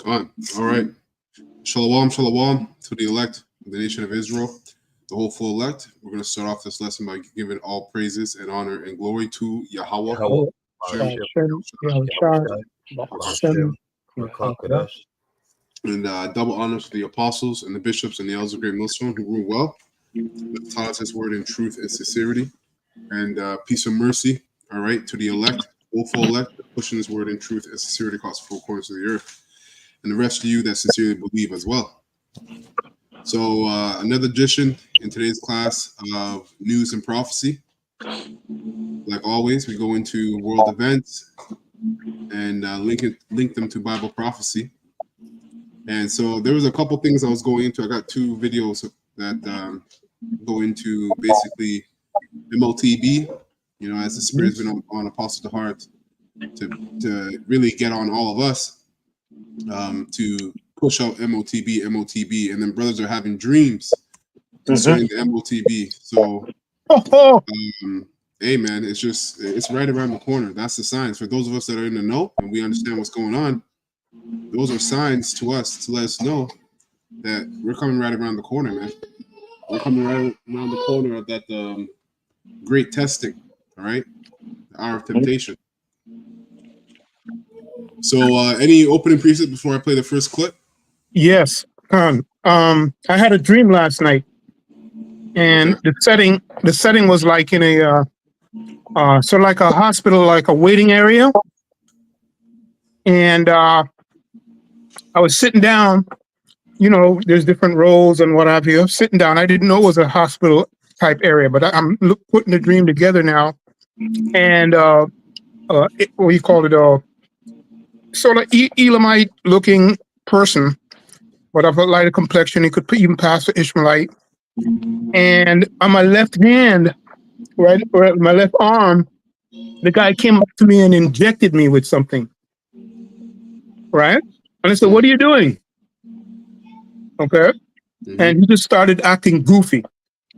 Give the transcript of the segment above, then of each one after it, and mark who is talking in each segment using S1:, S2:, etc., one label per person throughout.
S1: On. All right. Shalom, shalom to the elect of the nation of Israel, the whole full elect. We're going to start off this lesson by giving all praises and honor and glory to Yahweh. And double honors to the apostles and the bishops and the elders of Great Millstone who rule well, that taught us his word in truth and sincerity, and peace and mercy, all right, to the elect, whole full elect, pushing his word in truth and sincerity across the four corners of the earth, and the rest of you that sincerely believe as well. So another edition in today's class of news and prophecy. Like always, we go into world events and link them to Bible prophecy. And so there was a couple things I was going into. I got two videos that go into basically MOTB, you know, as the Spirit's been on Apostle DeHart to really get on all of us to push out MOTB, and then brothers are having dreams concerning the MOTB. So, hey man, it's right around the corner. That's the signs for those of us that are in the know and we understand what's going on. Those are signs to us to let us know that we're coming right around the corner, man. We're coming right around the corner of that great testing, all right? The hour of temptation. So, any opening precept before I play the first clip?
S2: Yes. I had a dream last night, and the setting was like in a sort of like a hospital, like a waiting area, and I was sitting down. You know, there's different roles and what have you. Sitting down, I didn't know it was a hospital type area, but I'm putting the dream together now. And what do you call it? Sort of Elamite looking person, but of a lighter complexion. He could even pass for Ishmaelite. And on my left hand, right, or my left arm, the guy came up to me and injected me with something. Right? And I said, "What are you doing?" Okay. And he just started acting goofy,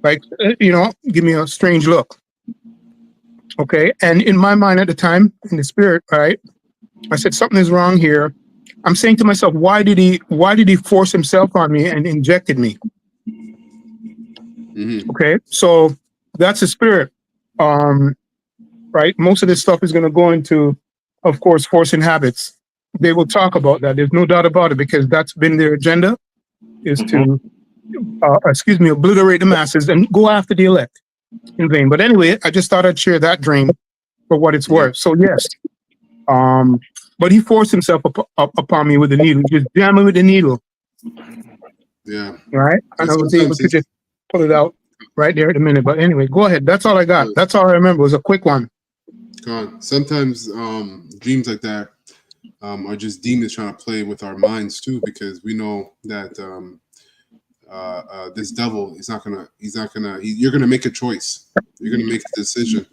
S2: like, you know, give me a strange look. Okay. And in my mind at the time, in the spirit, right, I said, something is wrong here. I'm saying to myself, why did he force himself on me and injected me? Okay. So that's the spirit. Right. Most of this stuff is going to go into, of course, forcing habits. They will talk about that. There's no doubt about it, because that's been their agenda, is to, obliterate the masses and go after the elect in vain. But anyway, I just thought I'd share that dream for what it's worth. So yes, but he forced himself upon me with the needle, just jamming with the needle.
S1: Yeah.
S2: Right. And I was able to just pull it out right there at a minute. But anyway, go ahead. That's all I got. That's all I remember. It was a quick one.
S1: Sometimes dreams like that are just demons trying to play with our minds too, because we know that this devil you're gonna make a choice. You're gonna make a decision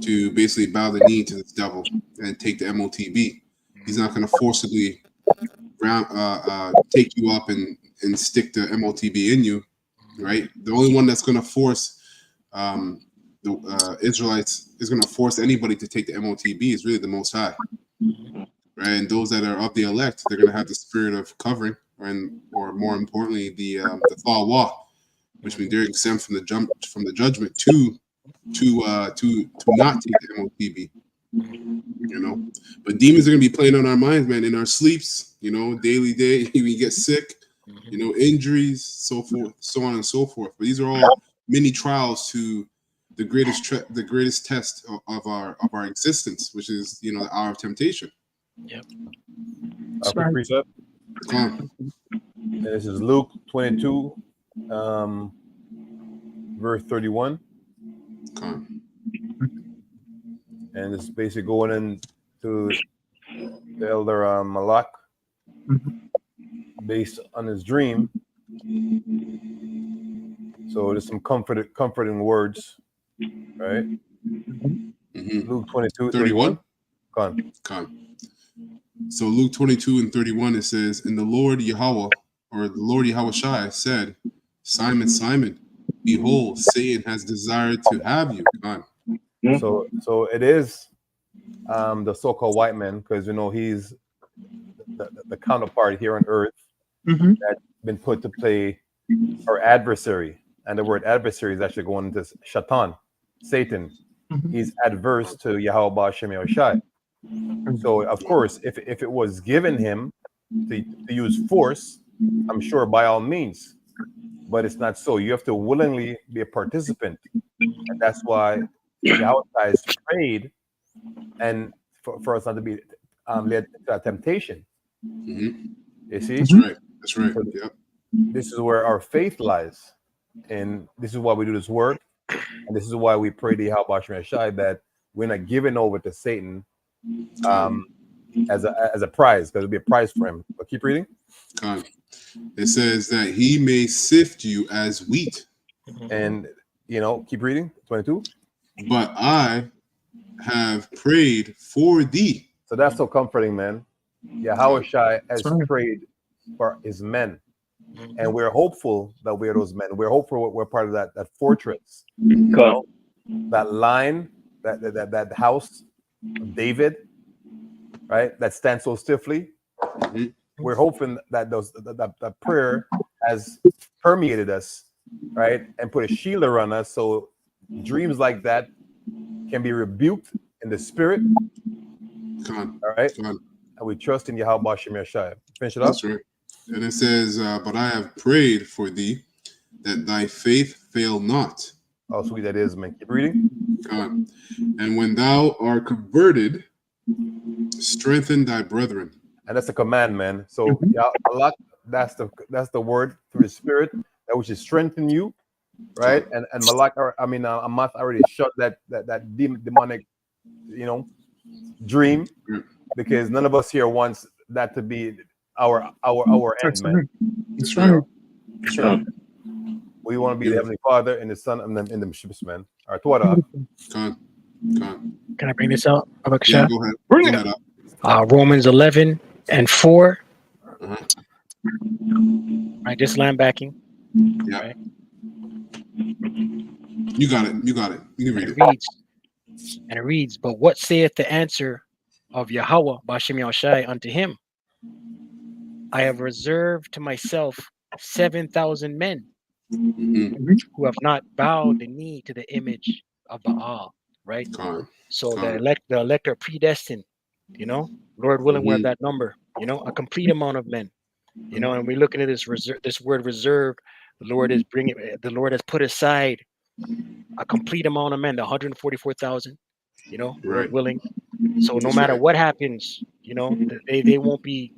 S1: to basically bow the knee to this devil and take the MOTB. He's not gonna forcibly take you up and stick the MOTB in you, right? The only one that's gonna force the Israelites is gonna force anybody to take the MOTB is really the Most High, right? And those that are of the elect, they're gonna have the spirit of covering, or more importantly, the Thawa, which means they're exempt from the judgment to not take the MOTB. You know, but demons are gonna be playing on our minds, man, in our sleeps. You know, daily day, we get sick. You know, injuries, so forth, so on and so forth. But these are all mini trials to the greatest test of our existence, which is, you know, the hour of temptation.
S3: Yep.
S4: Quick precept. This is Luke 22, verse 31. And it's basically going into the elder Malak, based on his dream. So there's some comforting words, right? Luke 22, 31.
S1: So Luke 22 and 31, it says, "And the Lord Yahweh, or the Lord Yahushua, said, Simon, Simon, behold, Satan has desired to have you."
S4: So it is the so-called white man, because you know he's the counterpart here on earth
S2: Hmm.
S4: that's been put to play our adversary. And the word adversary is actually going into Shaitan, Satan.
S2: Mhm.
S4: He's adverse to Yahweh Ba'Shem Yahushai. So, of course, if it was given him to use force, I'm sure by all means, but it's not so. You have to willingly be a participant. And that's why Yahweh has prayed and for us not to be led to a temptation.
S1: Mhm.
S4: You see?
S1: That's right. That's right.
S4: So
S1: Yep.
S4: this is where our faith lies. And this is why we do this work. And this is why we pray to Yahweh Ba'Shem Yahushai that we're not giving over to Satan as a prize, because it'll be a prize for him. But keep reading.
S1: Con. It says that he may sift you as wheat,
S4: And keep reading. 22.
S1: but I have prayed for thee.
S4: So that's so comforting, man. Yahweh Shai has
S2: That's right.
S4: prayed for his men. And we're hopeful that we're those men. We're hopeful we're part of that fortress. That line, that house of David, right? That stands so stiffly.
S1: Mhm.
S4: We're hoping that that prayer has permeated us, right? And put a shield around us so dreams like that can be rebuked in the spirit.
S1: Con.
S4: All right.
S1: Con.
S4: And we trust in Yahweh Ba'Shem Yahushai. Finish it up.
S1: That's right. And it says, but I have prayed for thee that thy faith fail not.
S4: How sweet that is, man. Keep reading.
S1: Con. And when thou art converted, strengthen thy brethren.
S4: And that's the command, man. So Allah, that's the word through the spirit that which is strengthen you, right? And Malak, Amath already shut that demonic, dream, because none of us here wants that to be our end,
S2: That's
S4: man.
S2: right. That's right.
S1: That's right.
S4: We want to be the Heavenly Father and the Son and the ships, man. All right, Tuada.
S1: Con. Con.
S3: Can I bring this out?
S1: Yeah, go ahead.
S2: Bring
S1: Go
S2: it
S1: ahead up.
S3: Romans 11:4.
S1: Uh-huh.
S3: Right, just line backing.
S1: Yeah.
S3: Right.
S1: You got it. You got it. You can
S3: And
S1: read
S3: it reads, but what saith the answer of Yahweh Ba'Shem Yahushai unto him? I have reserved to myself 7,000 men
S1: Mm-hmm.
S3: who have not bowed the knee to the image of Baal. Right.
S1: Con.
S3: So
S1: Con.
S3: the elect are predestined. Lord willing, we're
S1: Mhm.
S3: that number. A complete amount of men. And we're looking at this word reserve. The Lord has put aside a complete amount of men, the 144,000. Lord
S1: Right.
S3: willing. So no
S1: That's
S3: matter
S1: right.
S3: what happens, they won't be,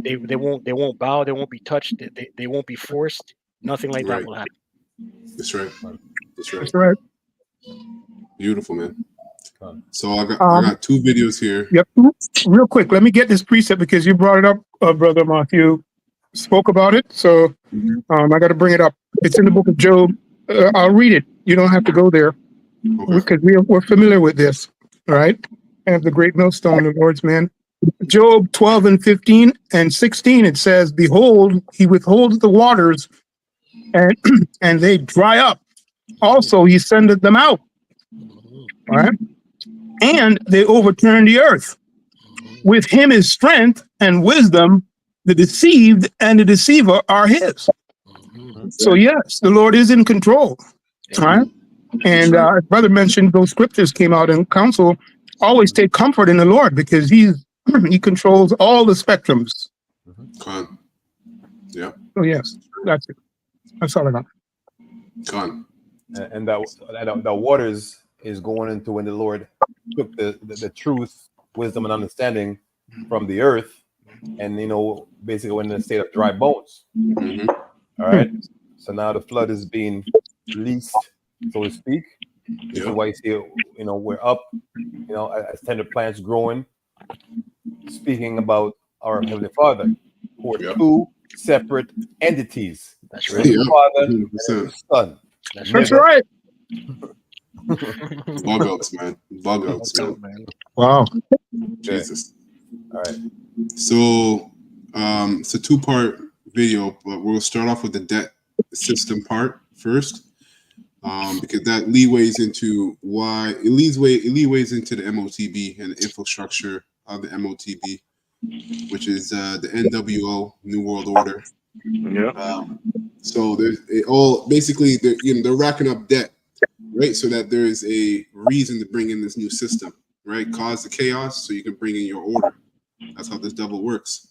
S3: they won't bow, they won't be touched, they won't be forced. Nothing like that
S1: Right.
S3: will happen.
S1: That's right. That's right.
S2: That's right.
S1: Beautiful, man.
S4: Con.
S1: So I got two videos here.
S2: Yep. Real quick, let me get this precept because you brought it up, Brother Matthew spoke about it. So I got to bring it up. It's in the book of Job. I'll read it. You don't have to go there
S1: Okay.
S2: because we're familiar with this. All right. And the great millstone, the Lord's man. Job 12:15 and 16, it says, behold, he withholds the waters and they dry up. Also, he sendeth them out. All right. And they overturn the earth. With him is strength and wisdom. The deceived and the deceiver are his. So yes, the Lord is in control. All right. And as brother mentioned, those scriptures came out in council. Always take comfort in the Lord because he controls all the spectrums.
S1: Con. Yeah.
S2: So yes, that's it. That's all I got.
S1: Con.
S4: And that waters is going into when the Lord took the truth, wisdom, and understanding from the earth, and basically went in a state of dry bones.
S1: Mm-hmm.
S4: All right. So now the flood is being released, so to speak. This is
S1: Yeah.
S4: why you see, we're up, as tender plants growing, speaking about our Heavenly Father, who are
S1: Yeah.
S4: two separate entities.
S3: That's
S4: There's
S3: right.
S4: the
S1: Yeah.
S4: Father and
S1: 100%.
S4: the Son.
S3: That's
S2: That's
S3: right.
S2: right.
S1: Bug outs, man. Bug outs, man.
S3: Man.
S2: Wow.
S1: Jesus.
S4: All right.
S1: So it's a two-part video, but we'll start off with the debt system part first. Because that leeways into why it leads into the MOTB and the infrastructure of the MOTB. which is the NWO, New World Order.
S5: Yeah.
S1: So there's it all basically they're racking up debt, right? So that there is a reason to bring in this new system, right? Cause the chaos so you can bring in your order. That's how this devil works.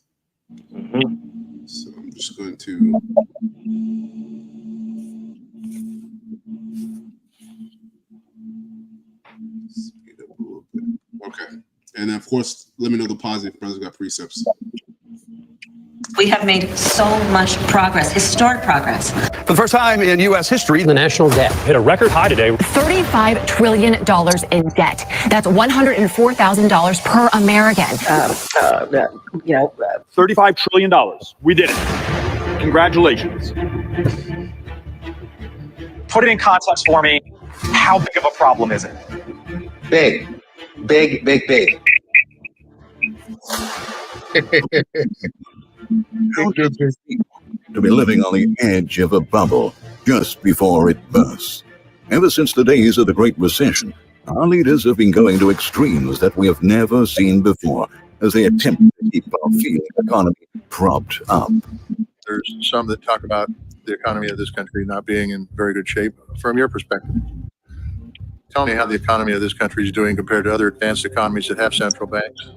S5: Mm-hmm.
S1: So I'm just going to speed up a little bit. Okay. And of course, let me know the positive. Brothers got precepts.
S6: We have made so much progress, historic progress.
S7: For the first time in U.S. history,
S8: The national debt hit a record high today.
S9: $35 trillion in debt. That's $104,000 per American.
S8: $35 trillion. We did it. Congratulations.
S10: Put it in context for me. How big of a problem is it?
S11: Big.
S12: To be living on the edge of a bubble just before it bursts. Ever since the days of the Great Recession, our leaders have been going to extremes that we have never seen before as they attempt to keep our field economy propped up.
S13: There's some that talk about the economy of this country not being in very good shape. From your perspective, tell me how the economy of this country is doing compared to other advanced economies that have central banks.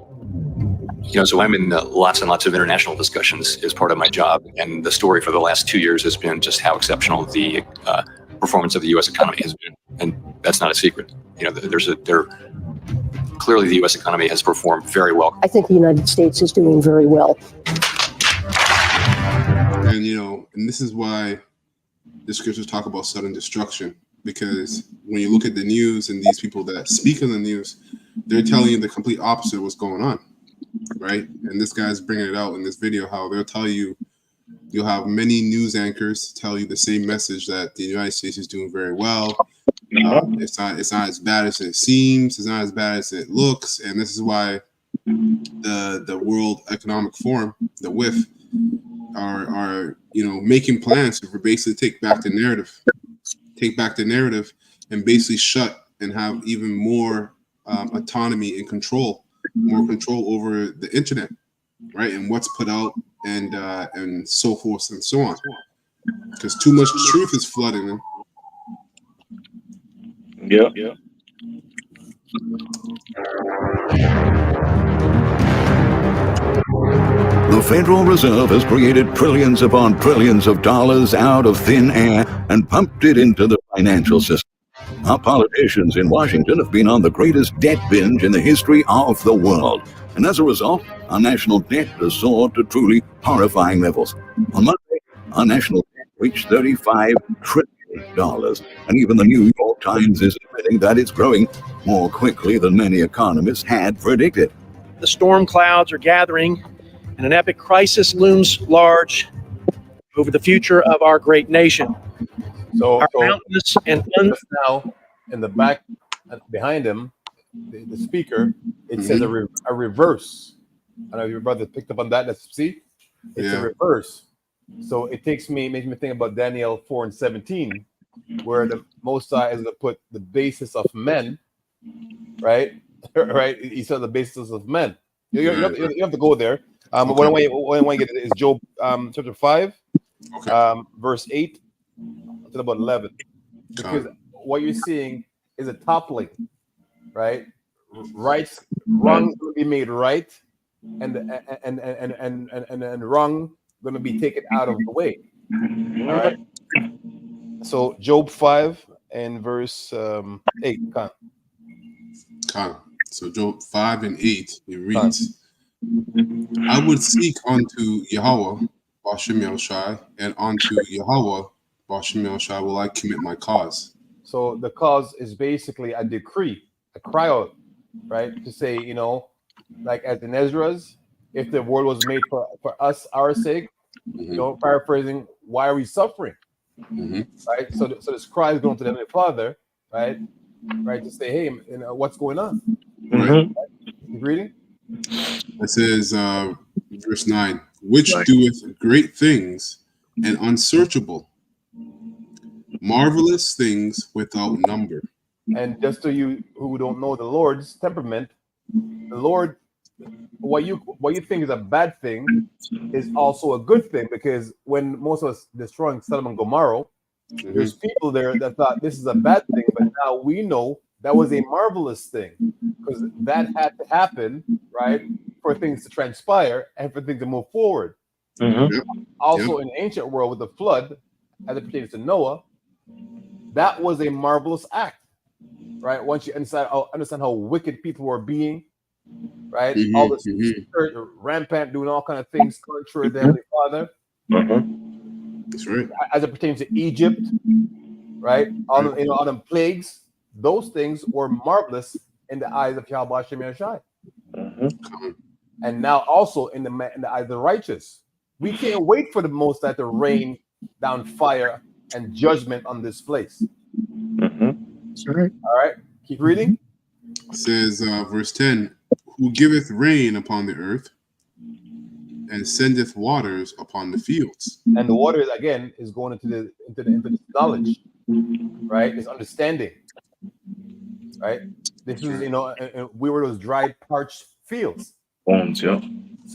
S14: So I'm in lots and lots of international discussions as part of my job, and the story for the last 2 years has been just how exceptional the performance of the U.S. economy has been, and that's not a secret. Clearly the U.S. economy has performed very well.
S9: I think the United States is doing very well.
S1: And and this is why the scriptures talk about sudden destruction, because when you look at the news and these people that speak on the news, they're telling you the complete opposite of what's going on, right? And this guy's bringing it out in this video how they'll tell you, you'll have many news anchors tell you the same message, that the United States is doing very well. It's not as bad as it seems. It's not as bad as it looks. And this is why the World Economic Forum, the WIF, are making plans to basically take back the narrative and basically shut and have even more autonomy and more control over the internet, right? And what's put out and so forth and so on, because too much truth is flooding them.
S5: Yeah.
S12: The Federal Reserve has created trillions upon trillions of dollars out of thin air and pumped it into the financial system. Our politicians in Washington have been on the greatest debt binge in the history of the world. And as a result, our national debt has soared to truly horrifying levels. On Monday, our national debt reached $35 trillion. And even the New York Times is admitting that it's growing more quickly than many economists had predicted.
S8: The storm clouds are gathering, and an epic crisis looms large over the future of our great nation.
S4: So
S8: mountainous and
S4: just now in the back behind him, the speaker, it says a reverse. I don't know if your brother picked up on that. Let's see. It's a reverse. So it makes me think about Daniel 4:17, where the Most High is to put the basis of men, right? Right. He said the basis of men. You have to go there. What I want to get is Job chapter 5, verse 8 to about 11, because what you're seeing is a toppling, right? Wrong will be made right, and wrong going to be taken out of the way. All right. So Job 5 and verse 8.
S1: So Job 5 and 8, it reads, I would seek unto Yahweh, Bashem Yahushai, and unto Yahweh, Bashem Yahushai, will I commit my cause.
S4: So the cause is basically a decree, a cry out, right? To say, like as in Ezra's, if the world was made for us, our sake, paraphrasing, why are we suffering? Right? So this cry is going to the Heavenly Father, right? Right, to say, hey, what's going on? Right? You reading?
S1: It says, verse 9, which doeth great things and unsearchable, marvelous things without number.
S4: And just to you who don't know the Lord's temperament, the Lord what you think is a bad thing is also a good thing, because when most of us destroying Sodom and Gomorrah, there's people there that thought this is a bad thing, but now we know that was a marvelous thing, because that had to happen, right, for things to transpire and for things to move forward. Also, in the ancient world with the flood, as it pertains to Noah, that was a marvelous act, right? Once you understand how wicked people were being, right? All this rampant, doing all kind of things contrary to the Heavenly Father.
S1: That's right.
S4: As it pertains to Egypt, right? All them plagues, those things were marvelous in the eyes of Yahweh Shem Yahshai. And now also in the eyes of the righteous. We can't wait for the Most High to rain down fire and judgment on this place.
S2: That's right.
S4: All right, keep reading.
S1: It says, verse 10, who giveth rain upon the earth and sendeth waters upon the fields.
S4: And the water again is going into the knowledge, right? It's understanding, right? This is, we were those dry, parched fields.
S5: Bones, yeah.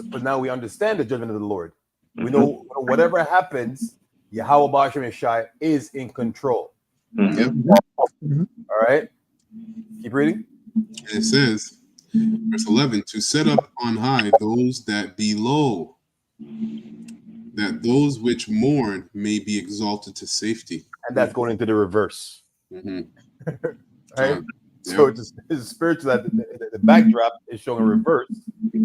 S4: But now we understand the judgment of the Lord. We know whatever happens, Yahweh Ba'ashem Yeshai is in control. All right, keep reading.
S1: And it says, verse 11, to set up on high those that be low, that those which mourn may be exalted to safety.
S4: And that's going into the reverse. Right? So it's spiritual that the backdrop is showing a reverse,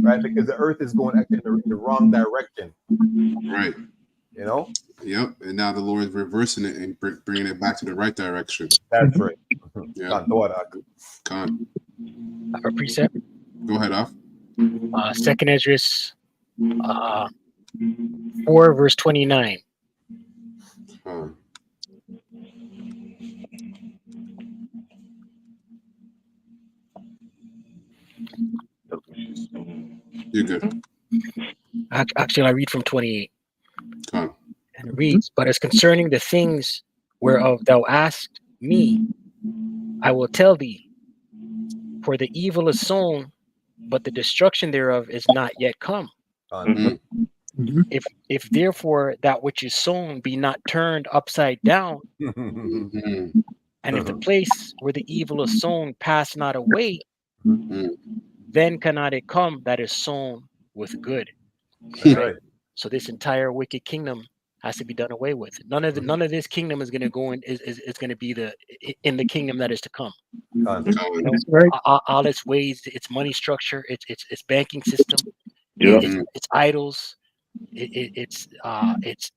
S4: right? Because the earth is going actually in the wrong direction.
S1: Right. Yep. And now the Lord is reversing it and bringing it back to the right direction.
S4: That's right.
S1: Yeah.
S3: Our precept.
S1: Go ahead, Af.
S3: 2nd Esdras 4 verse 29.
S1: You're good.
S3: Actually, I read from 28. And it reads, but as concerning the things whereof thou asked me, I will tell thee, for the evil is sown, but the destruction thereof is not yet come. If therefore that which is sown be not turned upside down, and if the place where the evil is sown pass not away, then cannot it come that is sown with good. Right? So this entire wicked kingdom has to be done away with. None of this kingdom is going to go in is going to be in the kingdom that is to come. All its ways, its money structure, its banking system, its idols, its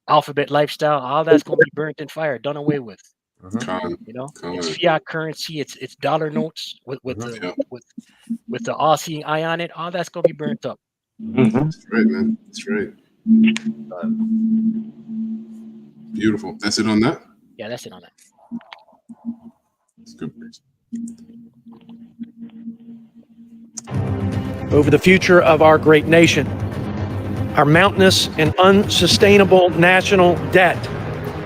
S3: alphabet lifestyle, all that's going to be burnt in fire, done away with. It's fiat currency, it's dollar notes with the Aussie eye on it, all that's going to be burnt up.
S1: That's right, man. That's right. Beautiful. That's it on that?
S3: Yeah, that's it on that.
S1: That's good.
S8: Over the future of our great nation, our mountainous and unsustainable national debt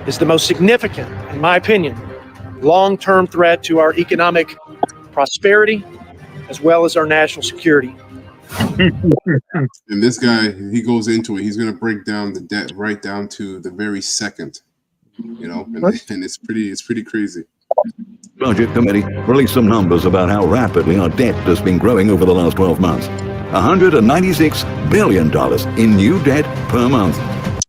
S8: is the most significant, in my opinion, long-term threat to our economic prosperity as well as our national security.
S1: And this guy, he goes into it. He's going to break down the debt right down to the very second, and it's pretty crazy.
S12: Budget Committee released some numbers about how rapidly our debt has been growing over the last 12 months. $196 billion in new debt per month.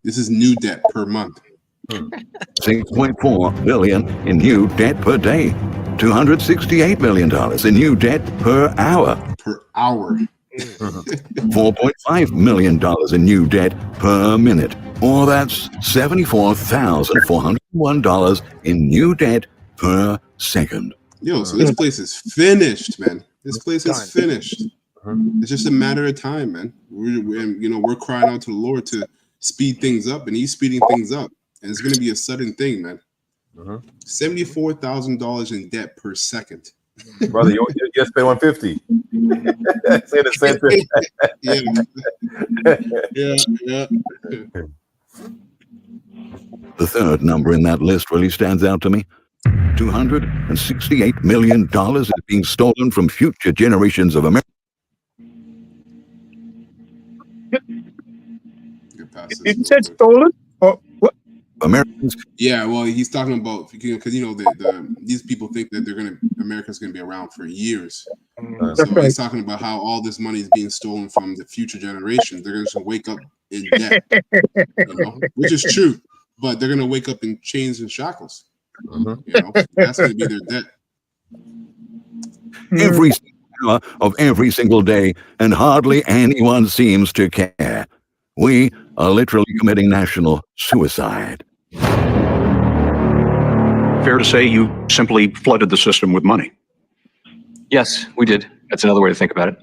S1: This is new debt per month.
S12: $6.4 billion in new debt per day. $268 million in new debt per hour.
S1: Per hour.
S12: $4.5 million in new debt per minute, or that's $74,401 in new debt per second.
S1: Yo, so this place is finished, man. This place is finished. It's just a matter of time, man. We're crying out to the Lord to speed things up, and He's speeding things up, and it's going to be a sudden thing, man. $74,000 in debt per second.
S4: Brother, you just pay 150. Say the same thing.
S12: The third number in that list really stands out to me. $268 million is being stolen from future generations of Americans.
S1: get past this.
S2: It said stolen. Oh, what?
S12: Americans.
S1: Yeah, well, he's talking about because these people think that America's gonna be around for years. So he's talking about how all this money is being stolen from the future generation. They're just gonna wake up in debt, which is true, but they're gonna wake up in chains and shackles. That's gonna be their debt.
S12: Every hour of every single day, and hardly anyone seems to care. We are literally committing national suicide.
S7: Fair to say you simply flooded the system with money.
S14: Yes, we did. That's another way to think about it.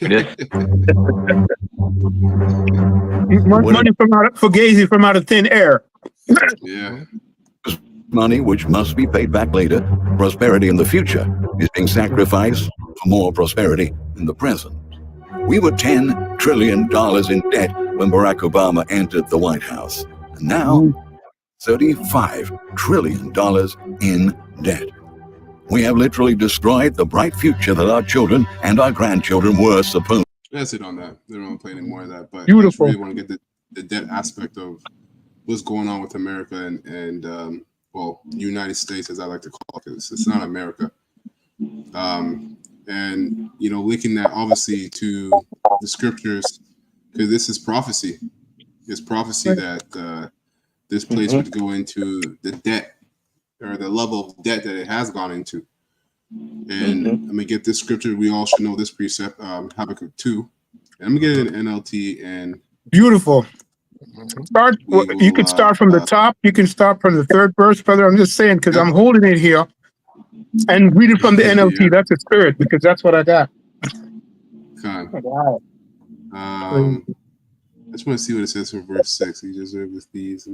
S14: We did.
S2: Money Fugazi from out of thin air.
S1: Yeah.
S12: Money which must be paid back later. Prosperity in the future is being sacrificed for more prosperity in the present. We were $10 trillion in debt when Barack Obama entered the White House. And now, $35 trillion in debt. We have literally destroyed the bright future that our children and our grandchildren were supposed.
S1: That's it on that. They don't want to play any more of that. But
S2: Beautiful.
S1: I just really want to get the debt aspect of what's going on with America and United States, as I like to call it, because it's not America. And linking that obviously to the scriptures, because this is prophecy. It's prophecy that this place would go into the debt or the level of debt that it has gone into. And I'm gonna get this scripture. We all should know this precept, Habakkuk 2. And I'm gonna get it in NLT and
S2: Beautiful. You can start from the top. You can start from the third verse, brother. I'm just saying because I'm holding it here, and read it from the NLT. That's the spirit, because that's what I got.
S1: Wow. I just want to see what it says from verse 6. You deserve with these.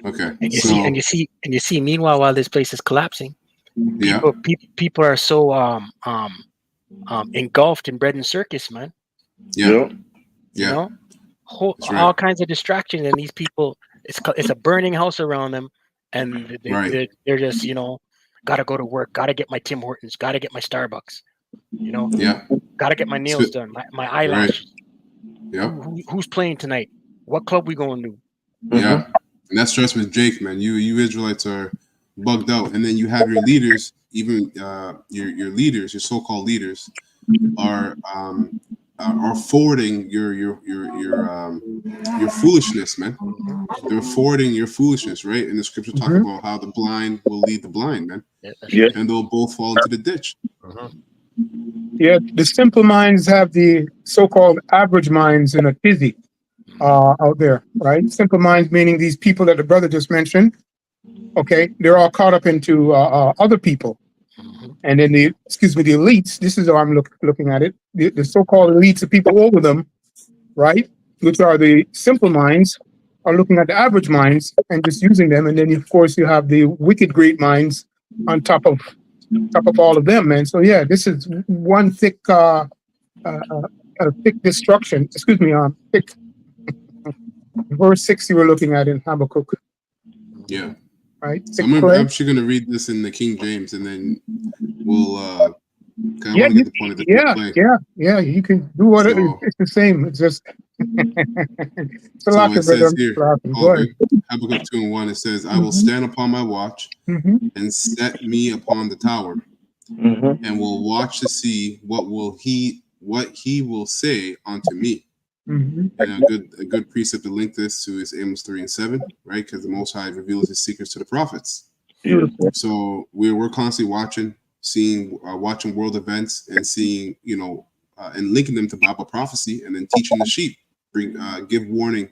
S1: Okay.
S3: And you see. Meanwhile, while this place is collapsing, people are so engulfed in bread and circus, man. All kinds of distractions, and these people, it's a burning house around them, and they're just gotta go to work, gotta get my Tim Hortons, gotta get my Starbucks, gotta get my nails done, my eyelashes. Who's playing tonight? What club we going to?
S1: Yeah, and that starts with Jake, man. You Israelites are bugged out, and then you have your leaders, even your leaders, your so-called leaders, are forwarding your foolishness, man. They're forwarding your foolishness, right? And the scripture talk about how the blind will lead the blind, man. And they'll both fall into the ditch.
S2: Yeah, the simple minds have the so-called average minds in a tizzy out there, right? Simple minds meaning these people that the brother just mentioned. Okay, they're all caught up into other people. And then the elites, this is how I'm looking at it, the so-called elites, the people over them, right, which are the simple minds, are looking at the average minds and just using them. And then, of course, you have the wicked great minds on top of all of them, man. So, yeah, this is one thick destruction. Thick. Verse 6 you were looking at in Habakkuk.
S1: Yeah.
S2: Right.
S1: So I'm actually going to read this in the King James, and then we'll get the point of the play.
S2: Yeah. You can do what it's the same. It's just it's a lot
S1: it says here, Habakkuk 2:1. It says, "I will stand upon my watch and set me upon the tower, and will watch to see what he will say unto me." And a good precept to link this to is Amos 3:7, right? Because the Most High reveals his secrets to the prophets. Beautiful. So we're constantly watching world events and seeing, and linking them to Bible prophecy, and then teaching the sheep, give warning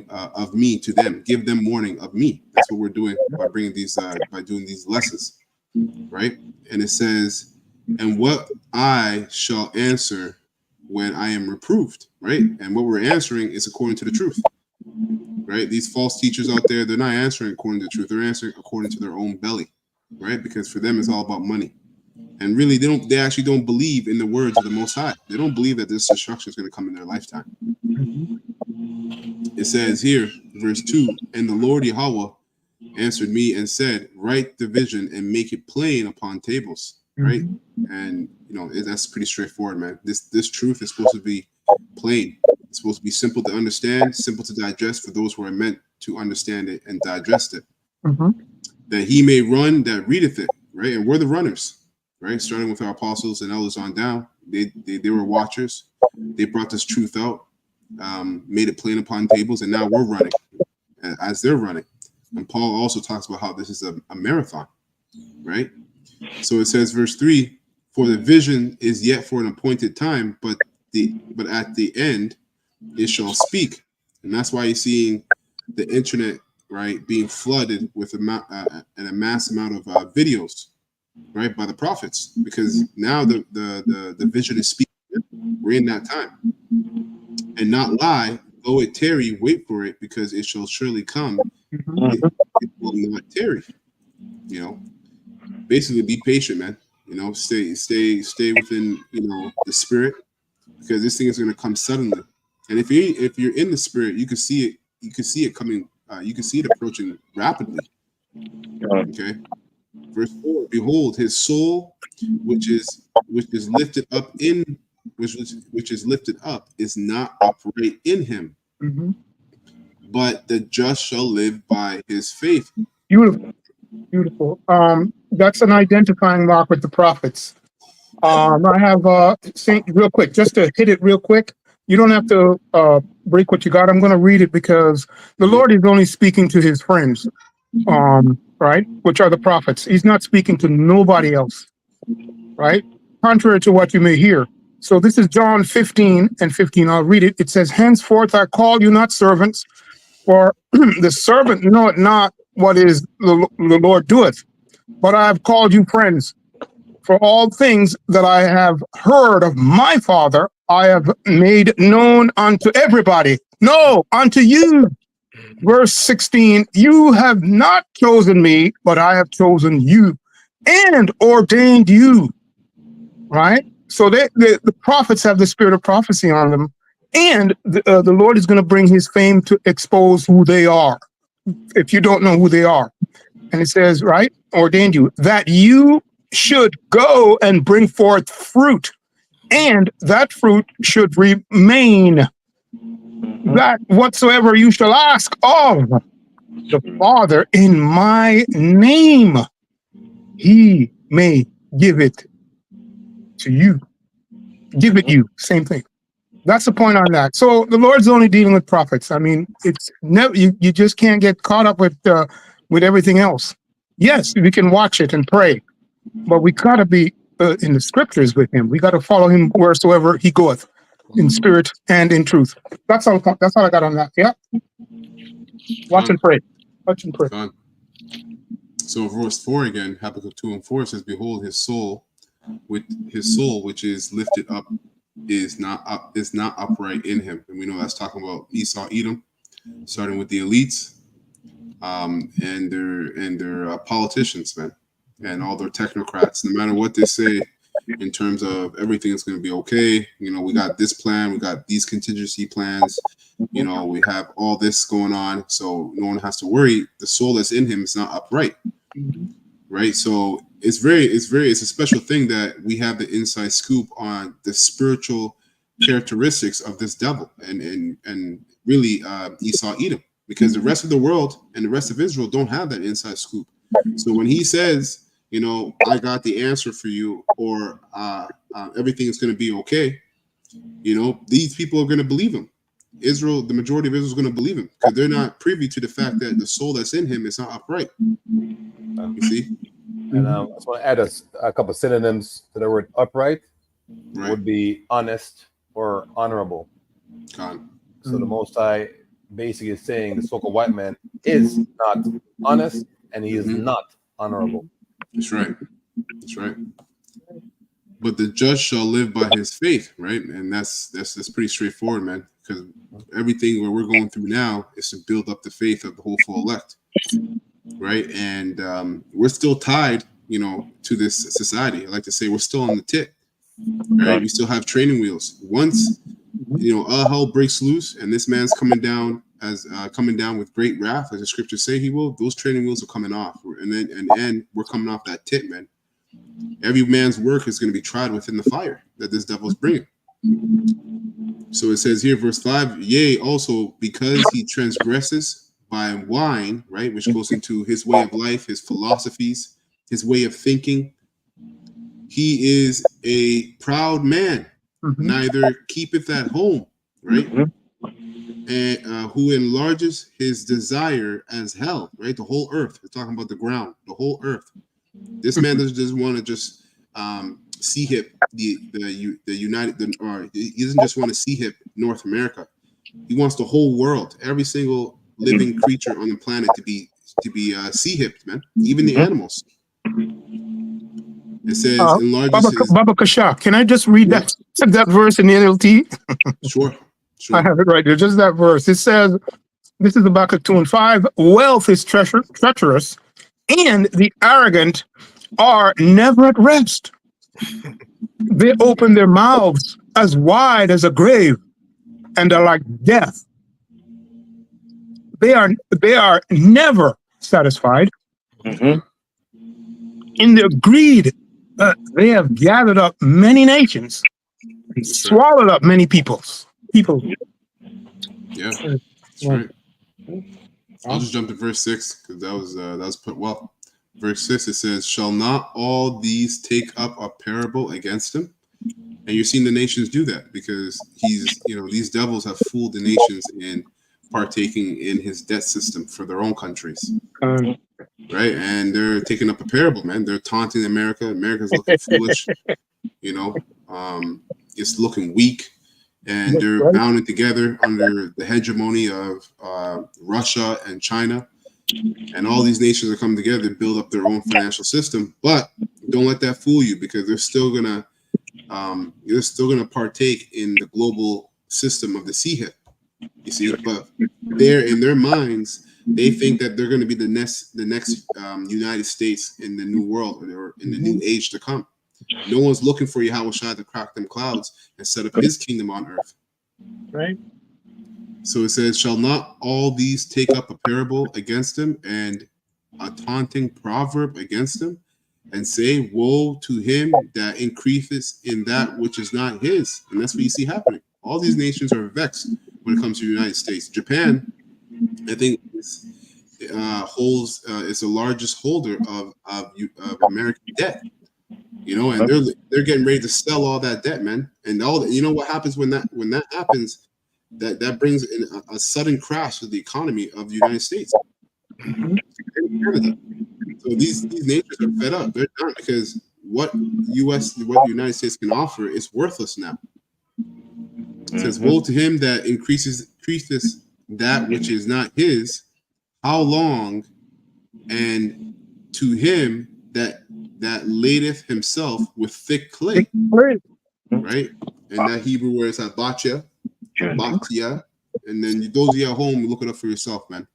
S1: of me to them, give them warning of me. That's what we're doing by bringing these, by doing these lessons, right? And it says, "And what I shall answer when I am reproved," right? And what we're answering is according to the truth, right? These false teachers out there, they're not answering according to the truth. They're answering according to their own belly, right? Because for them, it's all about money. And really, they actually don't believe in the words of the Most High. They don't believe that this destruction is going to come in their lifetime. It says here, verse 2, "And the Lord Yahweh answered me and said, write the vision and make it plain upon tables, right? And that's pretty straightforward, man. This truth is supposed to be plain. It's supposed to be simple to understand, simple to digest for those who are meant to understand it and digest it. That he may run that readeth it, right? And we're the runners, right? Starting with our apostles and elders on down. They were watchers. They brought this truth out, made it plain upon tables, and now we're running as they're running. And Paul also talks about how this is a marathon, right? So it says, verse 3, for the vision is yet for an appointed time, but at the end it shall speak. And that's why you're seeing the internet, right, being flooded with a mass amount of videos, right, by the prophets, because now the vision is speaking. We're in that time, and not lie, though it tarry, wait for it, because it shall surely come. It will not tarry. Basically, be patient, man. Stay within the spirit, because this thing is going to come suddenly. And if you're in the spirit, you can see it. You can see it coming. You can see it approaching rapidly. Okay. Verse 4: behold, his soul, which is lifted up which is lifted up, is not upright in him. But the just shall live by his faith.
S2: Beautiful. That's an identifying mark with the prophets. I have Saint real quick, just to hit it real quick. You don't have to break what you got. I'm going to read it because the Lord is only speaking to his friends, right? Which are the prophets. He's not speaking to nobody else, right? Contrary to what you may hear. So this is John 15:15. I'll read it. It says, henceforth I call you not servants, for the servant knoweth not what is the Lord doeth, but I have called you friends. For all things that I have heard of my Father, I have made known unto everybody. No, unto you. Verse 16, you have not chosen me, but I have chosen you and ordained you. Right? So the prophets have the spirit of prophecy on them. And the Lord is going to bring his fame to expose who they are, if you don't know who they are. And it says, right, ordained you, that you should go and bring forth fruit, and that fruit should remain, that whatsoever you shall ask of the Father in my name, he may give it to you. Give it you, same thing. That's the point on that. So the Lord's only dealing with prophets. I mean, it's never, you just can't get caught up with everything else. Yes, we can watch it and pray, but we got to be in the scriptures with him. We got to follow him wheresoever he goeth, in spirit and in truth. That's all I got on that. Yeah. Watch and pray. Watch and pray.
S1: So verse 4 again, Habakkuk 2:4 says, behold, his soul, which is lifted up, is not upright in him. And we know that's talking about Esau, Edom, starting with the elites, and their politicians, man, and all their technocrats. No matter what they say in terms of everything is going to be okay. We got this plan, we got these contingency plans. We have all this going on, so no one has to worry. The soul that's in him is not upright, right? So it's a special thing that we have the inside scoop on the spiritual characteristics of this devil and really Esau, Edom, because the rest of the world and the rest of Israel don't have that inside scoop. So when he says, I got the answer for you, or everything is going to be okay, these people are going to believe him. Israel, the majority of Israel is going to believe him, because they're not privy to the fact that the soul that's in him is not upright. You see?
S4: And I just want to add a couple of synonyms to the word upright.
S1: Right.
S4: Would be honest or honorable. So the Most High basically is saying the so-called white man is not honest and he is not honorable.
S1: That's right. That's right. But the just shall live by his faith, right? And that's pretty straightforward, man. Because everything what we're going through now is to build up the faith of the hopeful elect, right? And we're still tied, to this society. I like to say we're still on the tip, right? We still have training wheels. Once, all hell breaks loose, and this man's coming down with great wrath, as the scriptures say he will. Those training wheels are coming off, and we're coming off that tip, man. Every man's work is going to be tried within the fire that this devil is bringing. So it says here, verse 5, yea, also because he transgresses by wine, right, which goes into his way of life, his philosophies, his way of thinking. He is a proud man, neither keepeth at home, right? And who enlarges his desire as hell, right? The whole earth. We're talking about the ground, the whole earth. This man doesn't want to just see hip the United, or he doesn't just want to see hip North America. He wants the whole world, every single living creature on the planet to be sea hipped, man. Even the animals. It says enlarges his.
S2: Baba Kasha, can I just read that verse in the NLT?
S1: Sure.
S2: I have it right there. Just that verse. It says, this is Habakkuk 2:5. Wealth is treacherous, and the arrogant are never at rest. They open their mouths as wide as a grave and are like death. They are never satisfied. In their greed, they have gathered up many nations and swallowed up many people.
S1: Yeah, that's right. I'll just jump to verse 6 because that was put well. Verse 6, it says, shall not all these take up a parable against him? And you're seeing the nations do that because these devils have fooled the nations in partaking in his debt system for their own countries. Right? And they're taking up a parable, man. They're taunting America. America's looking foolish, it's looking weak. And they're bounded together under the hegemony of Russia and China. And all these nations are coming together to build up their own financial system. But don't let that fool you, because they're still gonna partake in the global system of the sea hip. You see, but they're in their minds, they think that they're going to be the next United States in the new world or in the new age to come. No one's looking for Yahweh Shai to crack them clouds and set up his kingdom on earth.
S2: Right.
S1: So it says, shall not all these take up a parable against him and a taunting proverb against him and say, woe to him that increases in that which is not his. And that's what you see happening. All these nations are vexed when it comes to the United States. Japan, I think, is the largest holder of American debt. And they're getting ready to sell all that debt, man. And what happens when that happens? That brings in a sudden crash of the economy of the United States. So these nations are fed up. They're done because what the United States can offer is worthless now. It says, woe to him that increases that which is not his. How long? And to him that ladeth himself with thick clay. Right? And that Hebrew word is Batia. And then those of you at home, look it up for yourself, man.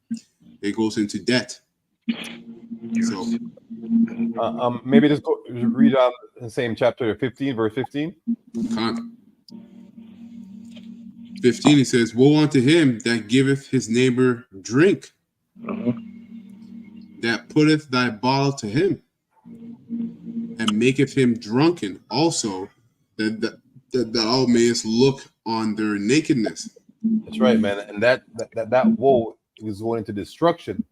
S1: It goes into debt. So
S4: maybe just read the same chapter 15, verse 15.
S1: 15, he says, woe unto him that giveth his neighbor drink, that putteth thy bottle to him, and maketh him drunken also, that thou mayest look on their nakedness.
S4: That's right, man. And that woe is going into destruction.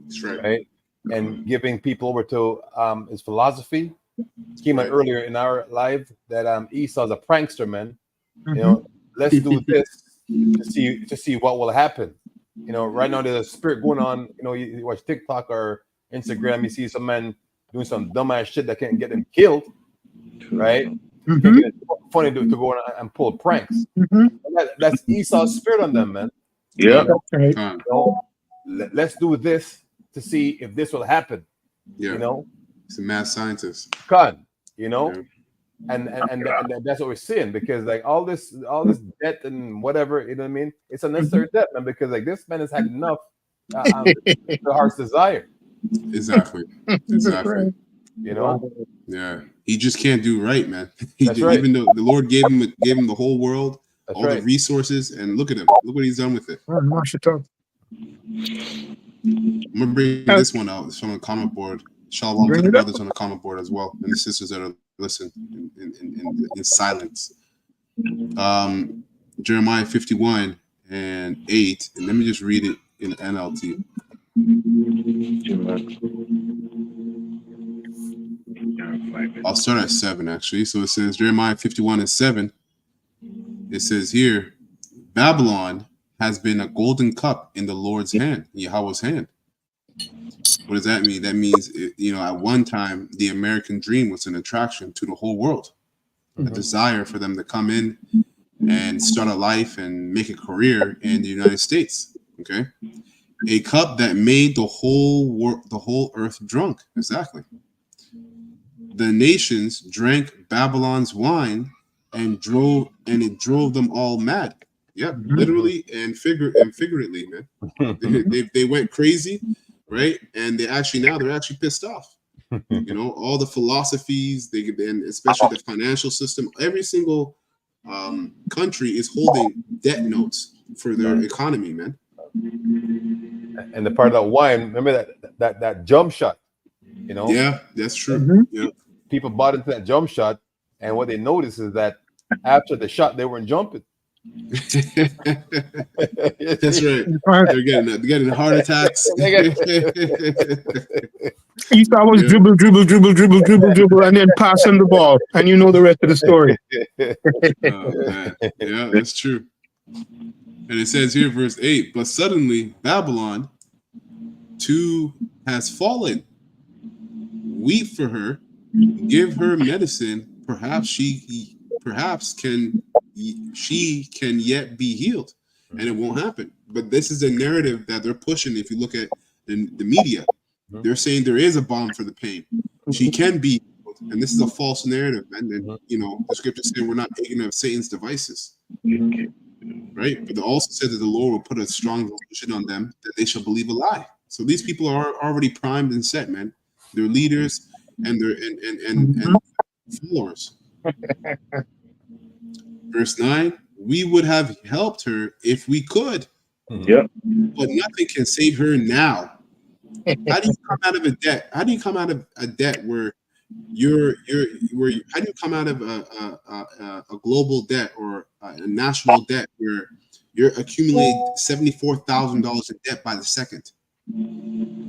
S1: That's right.
S4: Right? And giving people over to his philosophy. It came out earlier in our life that Esau's a prankster, man. Let's do this to see what will happen. Right now there's a spirit going on. You watch TikTok or Instagram, you see some man doing some dumbass shit that can get them killed, right? It's funny to go on and pull pranks. That's Esau's spirit on them, man.
S5: Yeah.
S4: Let's do this to see if this will happen.
S1: Yeah. It's a mad scientist.
S4: God, And that's what we're seeing, because like all this debt and whatever, you know what I mean? It's unnecessary debt, man, because like this man has had enough the heart's desire.
S1: Exactly. Yeah. He just can't do right, man. Even though the Lord gave him the whole world, the resources, and look at him. Look what he's done with it. I'm gonna bring this one out. It's from a comment board. Shalom to
S2: Bring
S1: the
S2: it up.
S1: brothers on the comment board as well, and the sisters that are listening in silence. Jeremiah 51:8, and let me just read it in NLT. I'll start at 7 actually. So it says Jeremiah 51:7. It says here, Babylon has been a golden cup in the Lord's hand, Yahweh's hand. What does that mean? That means, at one time, the American dream was an attraction to the whole world, a desire for them to come in and start a life and make a career in the United States. Okay, a cup that made the whole earth drunk. Exactly. The nations drank Babylon's wine and it drove them all mad. Yep, literally and figuratively, man. they went crazy, right? And they're actually pissed off. All the philosophies, and especially the financial system. Every single country is holding debt notes for their economy, man.
S4: And the part of that wine, remember that jump shot,
S1: Yeah, that's true. Yeah.
S4: People bought into that jump shot, and what they noticed is that after the shot, they weren't jumping.
S1: That's right. They're getting heart attacks.
S2: You thought was dribble, and then pass on the ball, and you know the rest of the story.
S1: Oh, man. Yeah, that's true. And it says here, verse 8, but suddenly Babylon too has fallen. Weep for her, give her medicine. Perhaps she can yet be healed, and it won't happen. But this is a narrative that they're pushing. If you look at the media, they're saying there is a balm for the pain. She can be healed, and this is a false narrative, man. And the scriptures say we're not ignorant of Satan's devices, right? But it also said that the Lord will put a strong delusion on them that they shall believe a lie. So these people are already primed and set, man. They're leaders and they're and followers. Verse 9, we would have helped her if we could.
S5: Yeah.
S1: But nothing can save her now. How do you come out of a debt? How do you come out of a debt where how do you come out of a global debt or a national debt where you're accumulating $74,000 in debt by the second?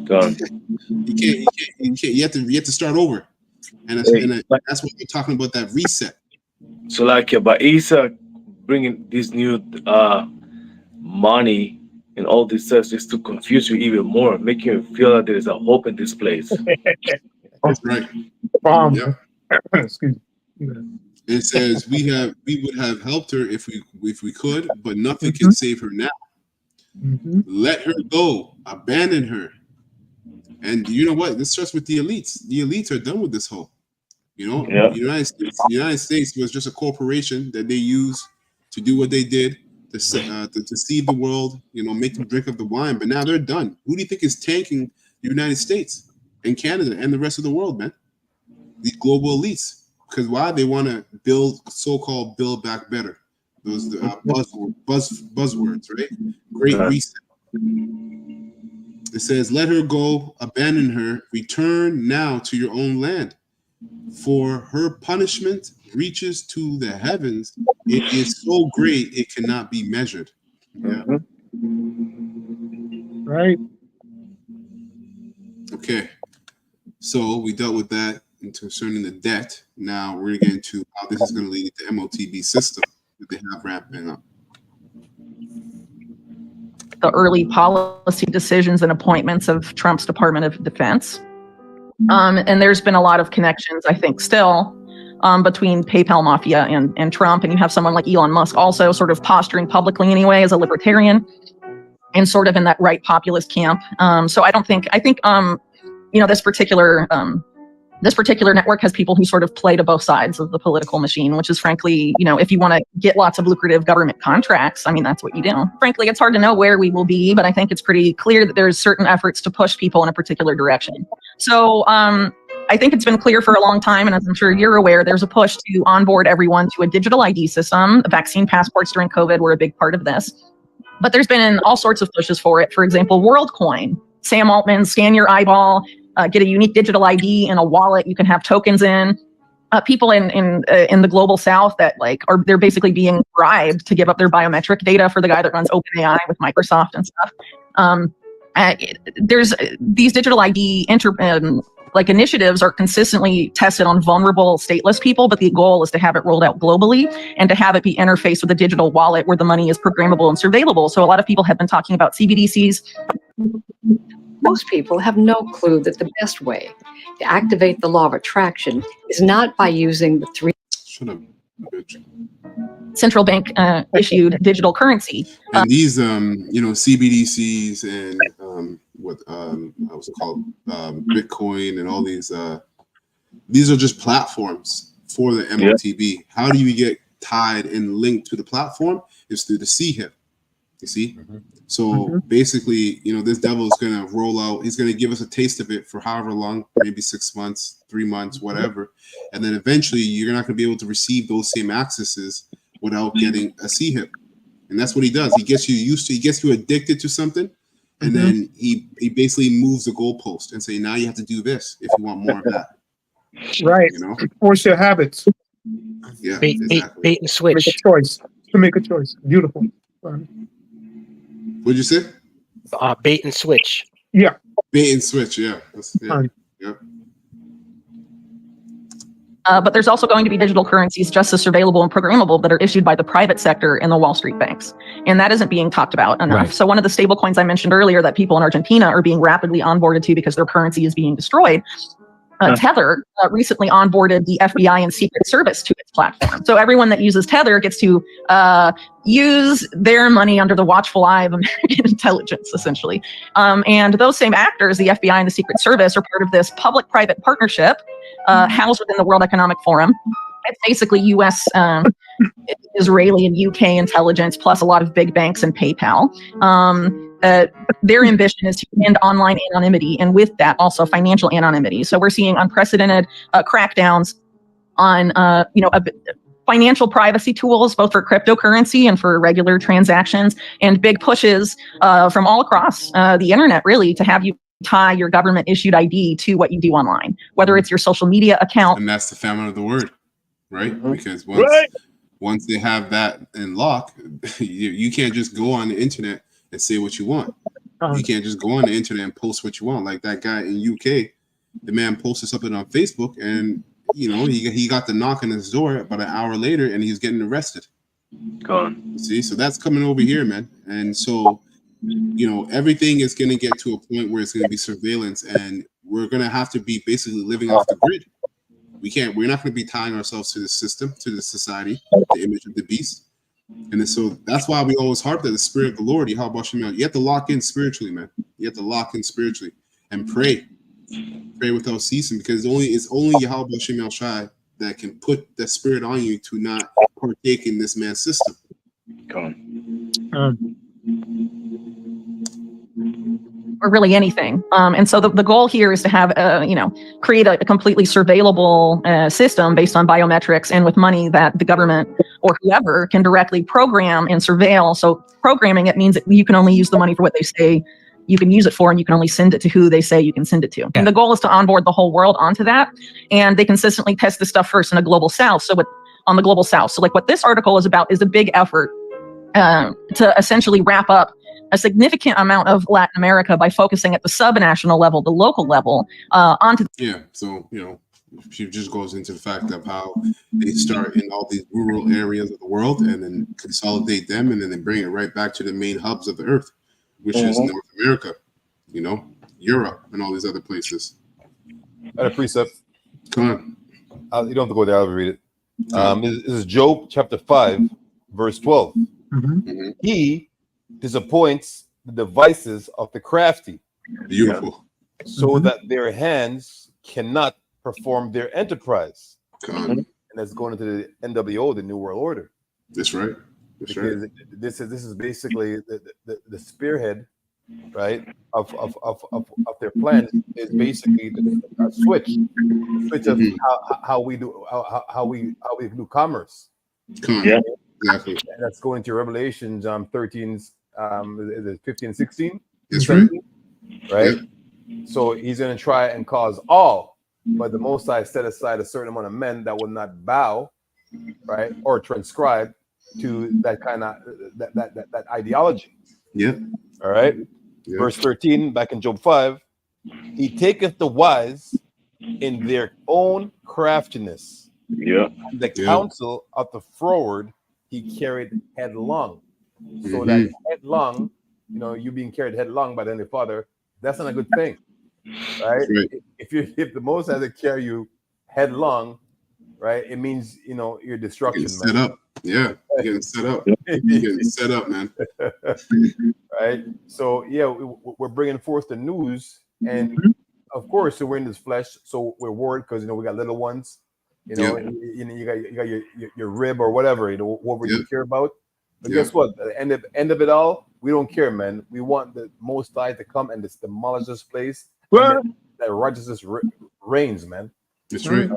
S5: Done.
S1: You can't. You have to start over, and that's what we're talking about, that reset.
S5: So but Isa bringing this new money and all this stuff just to confuse you even more, making you feel that there is a hope in this place.
S1: That's right.
S2: Yeah.
S1: Excuse me. It says we would have helped her if we could, but nothing can save her now. Let her go, abandon her. And you know what? This starts with the elites. The elites are done with this whole. The United States was just a corporation that they used to do what they did to deceive the world, make them drink of the wine. But now they're done. Who do you think is tanking the United States and Canada and the rest of the world, man? These global elites. Because why? They want to so-called build back better. Those buzzwords, right? Great reset. It says, let her go, abandon her, return now to your own land. For her punishment reaches to the heavens. It is so great it cannot be measured. Yeah.
S2: Right.
S1: Okay. So we dealt with that concerning the debt. Now we're going to get into how this is going to lead to the MOTB system that they have ramping up.
S11: The early policy decisions and appointments of Trump's Department of Defense. And there's been a lot of connections, I think, still between PayPal mafia and Trump. And you have someone like Elon Musk also sort of posturing publicly anyway as a libertarian and sort of in that right populist camp. So I think this particular network has people who sort of play to both sides of the political machine, which is frankly, if you want to get lots of lucrative government contracts, I mean, that's what you do. Frankly, it's hard to know where we will be, but I think it's pretty clear that there's certain efforts to push people in a particular direction. So I think it's been clear for a long time, and as I'm sure you're aware, there's a push to onboard everyone to a digital ID system. Vaccine passports during COVID were a big part of this. But there's been all sorts of pushes for it. For example, WorldCoin. Sam Altman, scan your eyeball, get a unique digital ID in a wallet you can have tokens in. People in the global south that they're basically being bribed to give up their biometric data for the guy that runs OpenAI with Microsoft and stuff. There's these digital ID initiatives are consistently tested on vulnerable stateless people, but the goal is to have it rolled out globally and to have it be interfaced with a digital wallet where the money is programmable and surveillable. So a lot of people have been talking about CBDCs.
S15: Most people have no clue that the best way to activate the law of attraction is not by using the three
S11: central bank issued digital currency.
S1: And these, CBDCs and what's it called, Bitcoin and all these are just platforms for the MOTB. How do you get tied and linked to the platform? Is through the CHIP. You see? So basically, this devil is going to roll out. He's going to give us a taste of it for however long, maybe 6 months, 3 months, whatever. And then eventually you're not going to be able to receive those same accesses without getting a CHIP. And that's what he does. He gets you used to, he gets you addicted to something. And then he basically moves the goalpost and say, now you have to do this if you want more of that.
S2: Right. Force your habits.
S1: Yeah.
S3: Bait and switch.
S2: Make a choice. Beautiful.
S1: What'd you say?
S3: Bait and switch.
S2: Yeah.
S1: Bait and switch. Yeah.
S11: But there's also going to be digital currencies just as surveillable and programmable that are issued by the private sector and the Wall Street banks. And that isn't being talked about enough.
S16: Right.
S11: So one of the stable coins I mentioned earlier that people in Argentina are being rapidly onboarded to because their currency is being destroyed. Tether recently onboarded the FBI and Secret Service to its platform. So everyone that uses Tether gets to use their money under the watchful eye of American intelligence, essentially. And those same actors, the FBI and the Secret Service, are part of this public-private partnership housed within the World Economic Forum. It's basically U.S., Israeli, and UK intelligence, plus a lot of big banks and PayPal. Their ambition is to end online anonymity, and with that, also financial anonymity. So we're seeing unprecedented crackdowns on, financial privacy tools, both for cryptocurrency and for regular transactions, and big pushes from all across the internet, really, to have you tie your government-issued ID to what you do online, whether it's your social media account.
S1: And that's the famine of the word, right? Because once they have that in lock, you can't just go on the internet and say what you want. You can't just go on the internet and post what you want. Like that guy in UK, the man posted something on Facebook, and he got the knock on his door about an hour later, and he's getting arrested.
S5: Gone.
S1: See, so that's coming over here, man. And so, everything is going to get to a point where it's going to be surveillance, and we're going to have to be basically living off the grid. We're not going to be tying ourselves to the system, to the society, the image of the beast. And so that's why we always harp that the spirit of the Lord, Yahweh Shem, you have to lock in spiritually, man. You have to lock in spiritually and pray without ceasing, because it's only Yahweh Shem El Shai that can put that spirit on you to not partake in this man's system.
S11: Or really anything. And so the goal here is to have, create a completely surveillable system based on biometrics and with money that the government or whoever can directly program and surveil. So programming, it means that you can only use the money for what they say you can use it for, and you can only send it to who they say you can send it to. And the goal is to onboard the whole world onto that. And they consistently test this stuff first in a global south. So on the global south. So what this article is about is a big effort to essentially wrap up a significant amount of Latin America by focusing at the subnational level, the local level, onto.
S1: Yeah, so she just goes into the fact of how they start in all these rural areas of the world and then consolidate them, and then they bring it right back to the main hubs of the earth, which is North America, Europe, and all these other places.
S4: I had a precept.
S1: Come
S4: on. You don't have to go there. I'll read it. This is Job chapter 5, verse 12. He disappoints the devices of the crafty.
S1: Beautiful.
S4: So that their hands cannot perform their enterprise. And that's going into the NWO, the New World Order.
S1: That's right. That's
S4: because
S1: right.
S4: This is basically the spearhead, right, of their plan is basically the switch of how we do commerce.
S1: Yeah, exactly.
S4: And that's going to Revelations 13, 15, 16.
S1: That's right.
S4: Right. So he's going to try and cause all, but the Most High set aside a certain amount of men that will not bow, right, or transcribe to that kind of that ideology.
S1: Yeah.
S4: All right.
S1: Yeah.
S4: Verse 13, back in Job 5, he taketh the wise in their own craftiness.
S5: Yeah.
S4: And the counsel of the froward he carried headlong. So that headlong, you being carried headlong by the Heavenly Father, that's not a good thing, right? If the Most High to carry you headlong, right, it means your destruction.
S1: Set up, yeah, getting set up, getting set up, man.
S4: Right. So yeah, we're bringing forth the news, and of course, so we're in this flesh, so we're worried because we got little ones, you got your rib or whatever, whatever you care about. But guess what? At the end of it all, we don't care, man. We want the Most High to come and just demolish this place. Well, that righteousness reigns, man.
S1: That's right.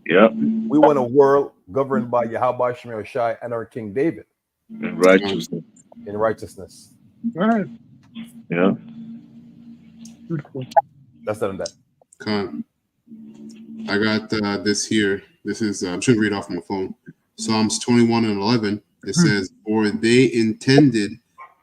S5: Yeah.
S4: We want a world governed by Yahweh Shemel Shai and our King David.
S5: In righteousness.
S4: In righteousness.
S2: Right.
S5: Yeah.
S2: Beautiful.
S4: That's done that.
S1: I got this here. This is I'm trying to read off my phone. Psalms 21:11. It says, "For they intended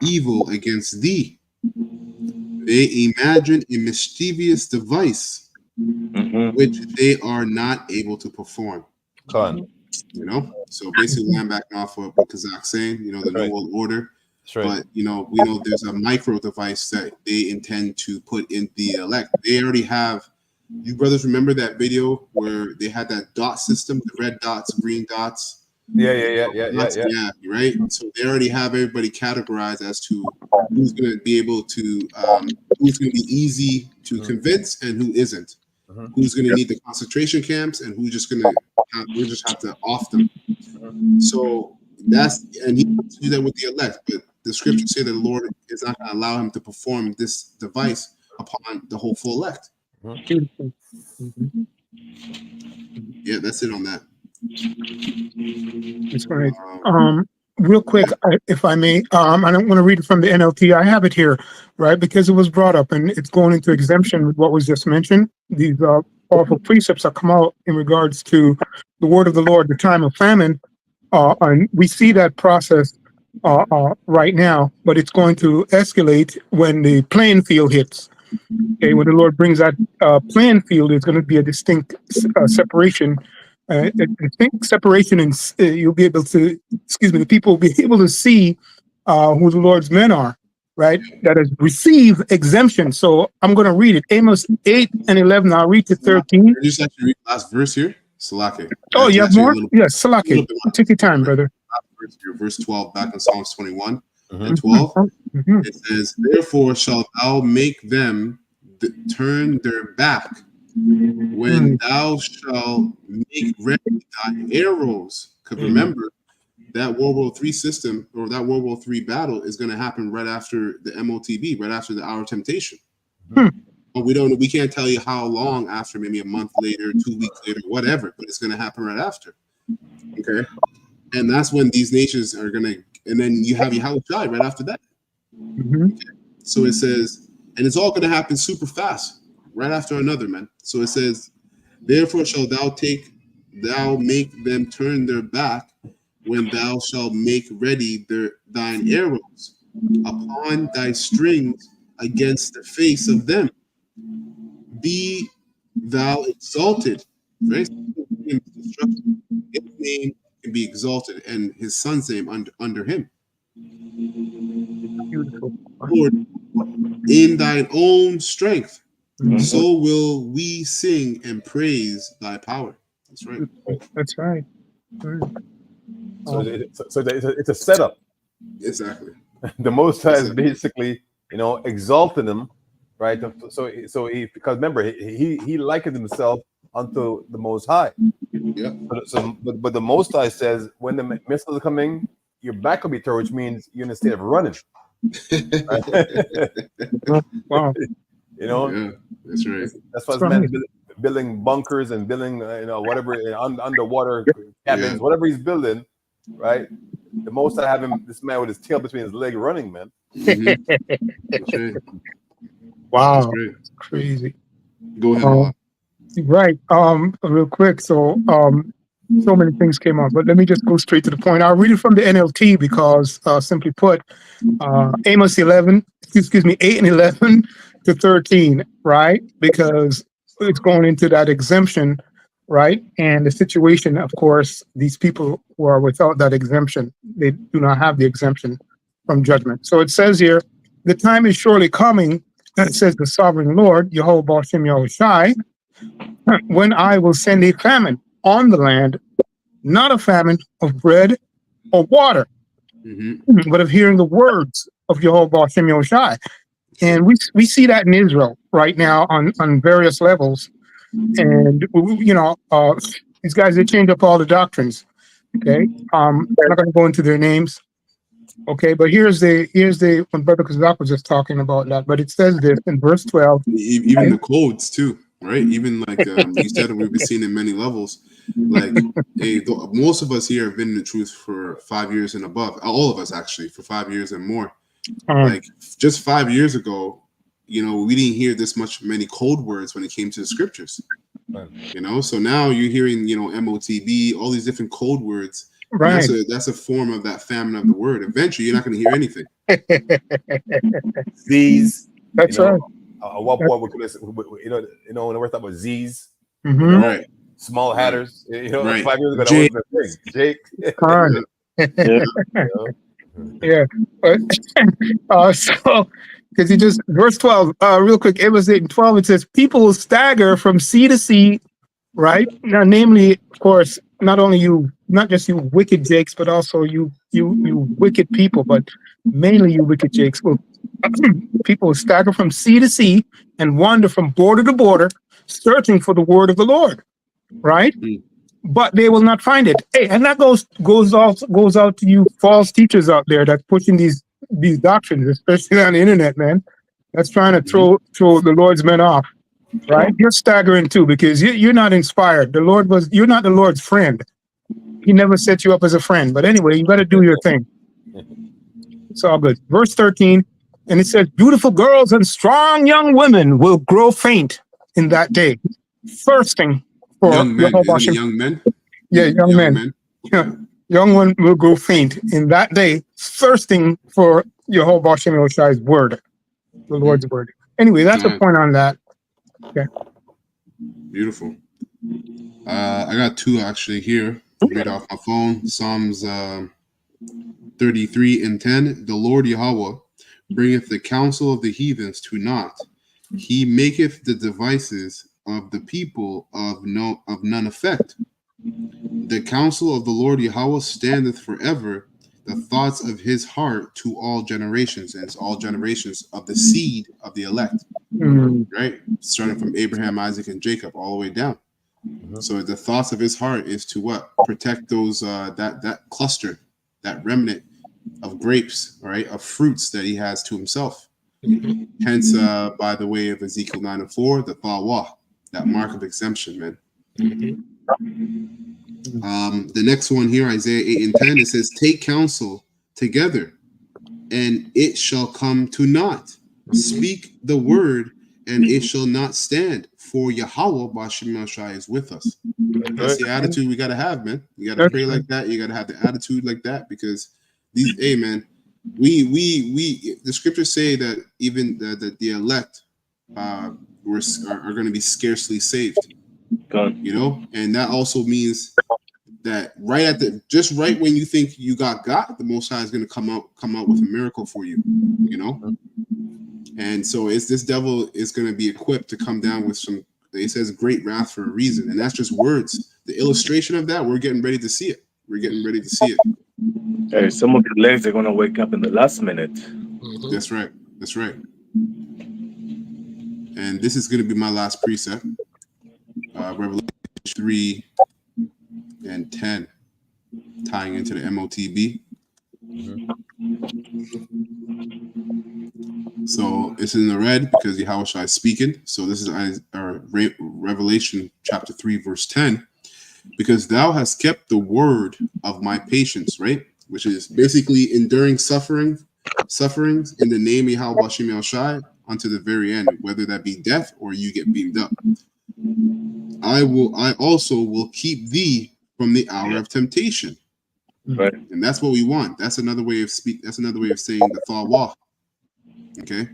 S1: evil against thee. They imagine a mischievous device, which they are not able to perform." So basically, I'm backing off what Kazak's saying. The New World Order. But we know there's a micro device that they intend to put in the elect. They already have. You brothers remember that video where they had that dot system, the red dots, green dots.
S4: Yeah.
S1: Right. So they already have everybody categorized as to who's going to be able to, who's going to be easy to convince and who isn't. Who's going to need the concentration camps and who's just going to we just have to off them. So and he wants to do that with the elect, but the scriptures say that the Lord is not going to allow him to perform this device upon the whole full elect. Yeah, that's it on that.
S2: That's right. Real quick, if I may, I don't want to read it from the NLT. I have it here, right, because it was brought up and it's going into exemption with what was just mentioned. These powerful precepts that come out in regards to the word of the Lord, the time of famine, and we see that process right now, but it's going to escalate when the playing field hits. Okay, when the Lord brings that playing field, there's going to be a distinct separation. I think separation, and you'll be able to, the people will be able to see who the Lord's men are, right? That has received exemption. So I'm going to read it. Amos 8 and 11. I'll read to 13.
S1: Just actually read the last verse here. Salake.
S2: Oh, you have more? Yes, Salake. Take your time, brother.
S1: Verse 12, back in Psalms 21 and 12. It says, "Therefore shalt thou make them turn their back when thou shalt make ready thy arrows." Because remember, that World War III system or that World War III battle is going to happen right after the MOTB, right after the Hour of Temptation. But we can't tell you how long after, maybe a month later, 2 weeks later, whatever, but it's going to happen right after. Okay. And that's when these nations are going to, and then you have Yahweh right after that. Okay? So it says, and it's all going to happen super fast, right after another, man. So it says, "Therefore shalt thou make them turn their back when thou shalt make ready thine arrows upon thy strings against the face of them. Be thou exalted." Right? His name can be exalted, and his son's name under him. Lord, in thine own strength, so will we sing and praise thy power. That's right.
S2: That's right.
S4: So it's a setup.
S1: Exactly.
S4: The Most High is basically, exalting them, right? So he, because remember, he likened himself unto the Most High.
S1: Yeah.
S4: But the Most High says, when the missiles are coming, your back will be turned, which means you're in a state of running.
S2: Wow.
S1: Yeah, that's right.
S4: That's why man building bunkers and building, whatever underwater cabins, whatever he's building, right? The Most High have him, this man with his tail between his leg running, man.
S1: That's right.
S2: Wow,
S1: great.
S2: crazy.
S1: Go ahead, Bob.
S2: Right. Real quick. So many things came up, but let me just go straight to the point. I'll read it from the NLT because, simply put, Amos 8 and 11 to 13, right? Because it's going into that exemption, right? And the situation, of course, these people who are without that exemption, they do not have the exemption from judgment. So it says here, the time is surely coming, that says the sovereign Lord, Yehovah Ba'Shem Yahushai, when I will send a famine on the land, not a famine of bread or water, but of hearing the words of Yehovah Ba'Shem Yahushai. And we see that in Israel right now on various levels. And, these guys, they change up all the doctrines. Okay. I'm not going to go into their names. Okay. But here's the, when Brother Kazak was just talking about that, but it says this in verse 12.
S1: Even the codes too, right? Even like you said, we've been seeing in many levels. Like, hey, most of us here have been in the truth for 5 years and above. All of us actually for 5 years and more. Like just 5 years ago, we didn't hear this many code words when it came to the scriptures. So now you're hearing, MOTB, all these different code words.
S2: Right.
S1: That's a form of that famine of the word. Eventually, you're not going to hear anything.
S4: Z's.
S2: That's right.
S4: At what point we could, when we're talking about Z's,
S1: Right.
S4: Small hatters,
S1: Right.
S4: 5 years ago, that
S2: Jake.
S4: was the thing. Jake.
S2: Yeah. So, because you just, verse 12, real quick, Amos 8 and 12, it says, people will stagger from sea to sea, right? Now, namely, of course, not just you wicked Jakes, but also you wicked people, but mainly you wicked Jakes. Well, people will stagger from sea to sea and wander from border to border, searching for the word of the Lord, right? But they will not find it. Hey, and that goes out to you false teachers out there that's pushing these doctrines, especially on the internet, man. That's trying to throw the Lord's men off, right? You're staggering too because you're not inspired. You're not the Lord's friend. He never set you up as a friend. But anyway, you got to do your thing. It's all good. Verse 13, and it says, beautiful girls and strong young women will grow faint in that day, thirsting for
S1: young men.
S2: Yehovah.
S1: Young men?
S2: Yeah, young men. Yeah. Young one will grow faint in that day, thirsting for Yehovah Ba'Shem Yahushai's word, the Lord's word. Anyway, that's a point on that. Okay.
S1: Beautiful. I got two actually here. Read off my phone. Psalms 33 and 10. The Lord Yahweh bringeth the counsel of the heathens to naught. He maketh the devices of the people of none effect. The counsel of the Lord Yahweh standeth forever, the thoughts of his heart to all generations. And it's all generations of the seed of the elect, right? Starting from Abraham, Isaac, and Jacob all the way down. So the thoughts of his heart is to what? Protect those that cluster, that remnant of grapes, right, of fruits that he has to himself. Hence, by the way of Ezekiel 9 and 4, the Thawa, that mark of exemption, man. The next one here, Isaiah 8 and 10, it says, take counsel together, and it shall come to naught. Speak the word, and it shall not stand. For Yahweh Ba'Shem Yahushai is with us. That's the attitude we gotta have, man. You gotta pray like that. You gotta have the attitude like that, because these, hey, man, we the scriptures say that even the elect are going to be scarcely saved. And that also means that right when you think you got the Most High is going to come out with a miracle for you, And so this devil is going to be equipped to come down with some, it says great wrath for a reason. And that's just words. The illustration of that, we're getting ready to see it.
S5: Hey, some of your legs are going to wake up in the last minute.
S1: That's right. And this is going to be my last precept. Revelation 3 and 10, tying into the MOTB. So it's in the red because Yahushua is speaking. So this is Revelation chapter 3, verse 10. Because thou hast kept the word of my patience, right? Which is basically enduring sufferings in the name of Yahweh Ba'Shem Yahushai unto the very end, whether that be death or you get beamed up. I also will keep thee from the hour of temptation.
S5: Right.
S1: And that's what we want. That's another way of saying the Thawa. Okay.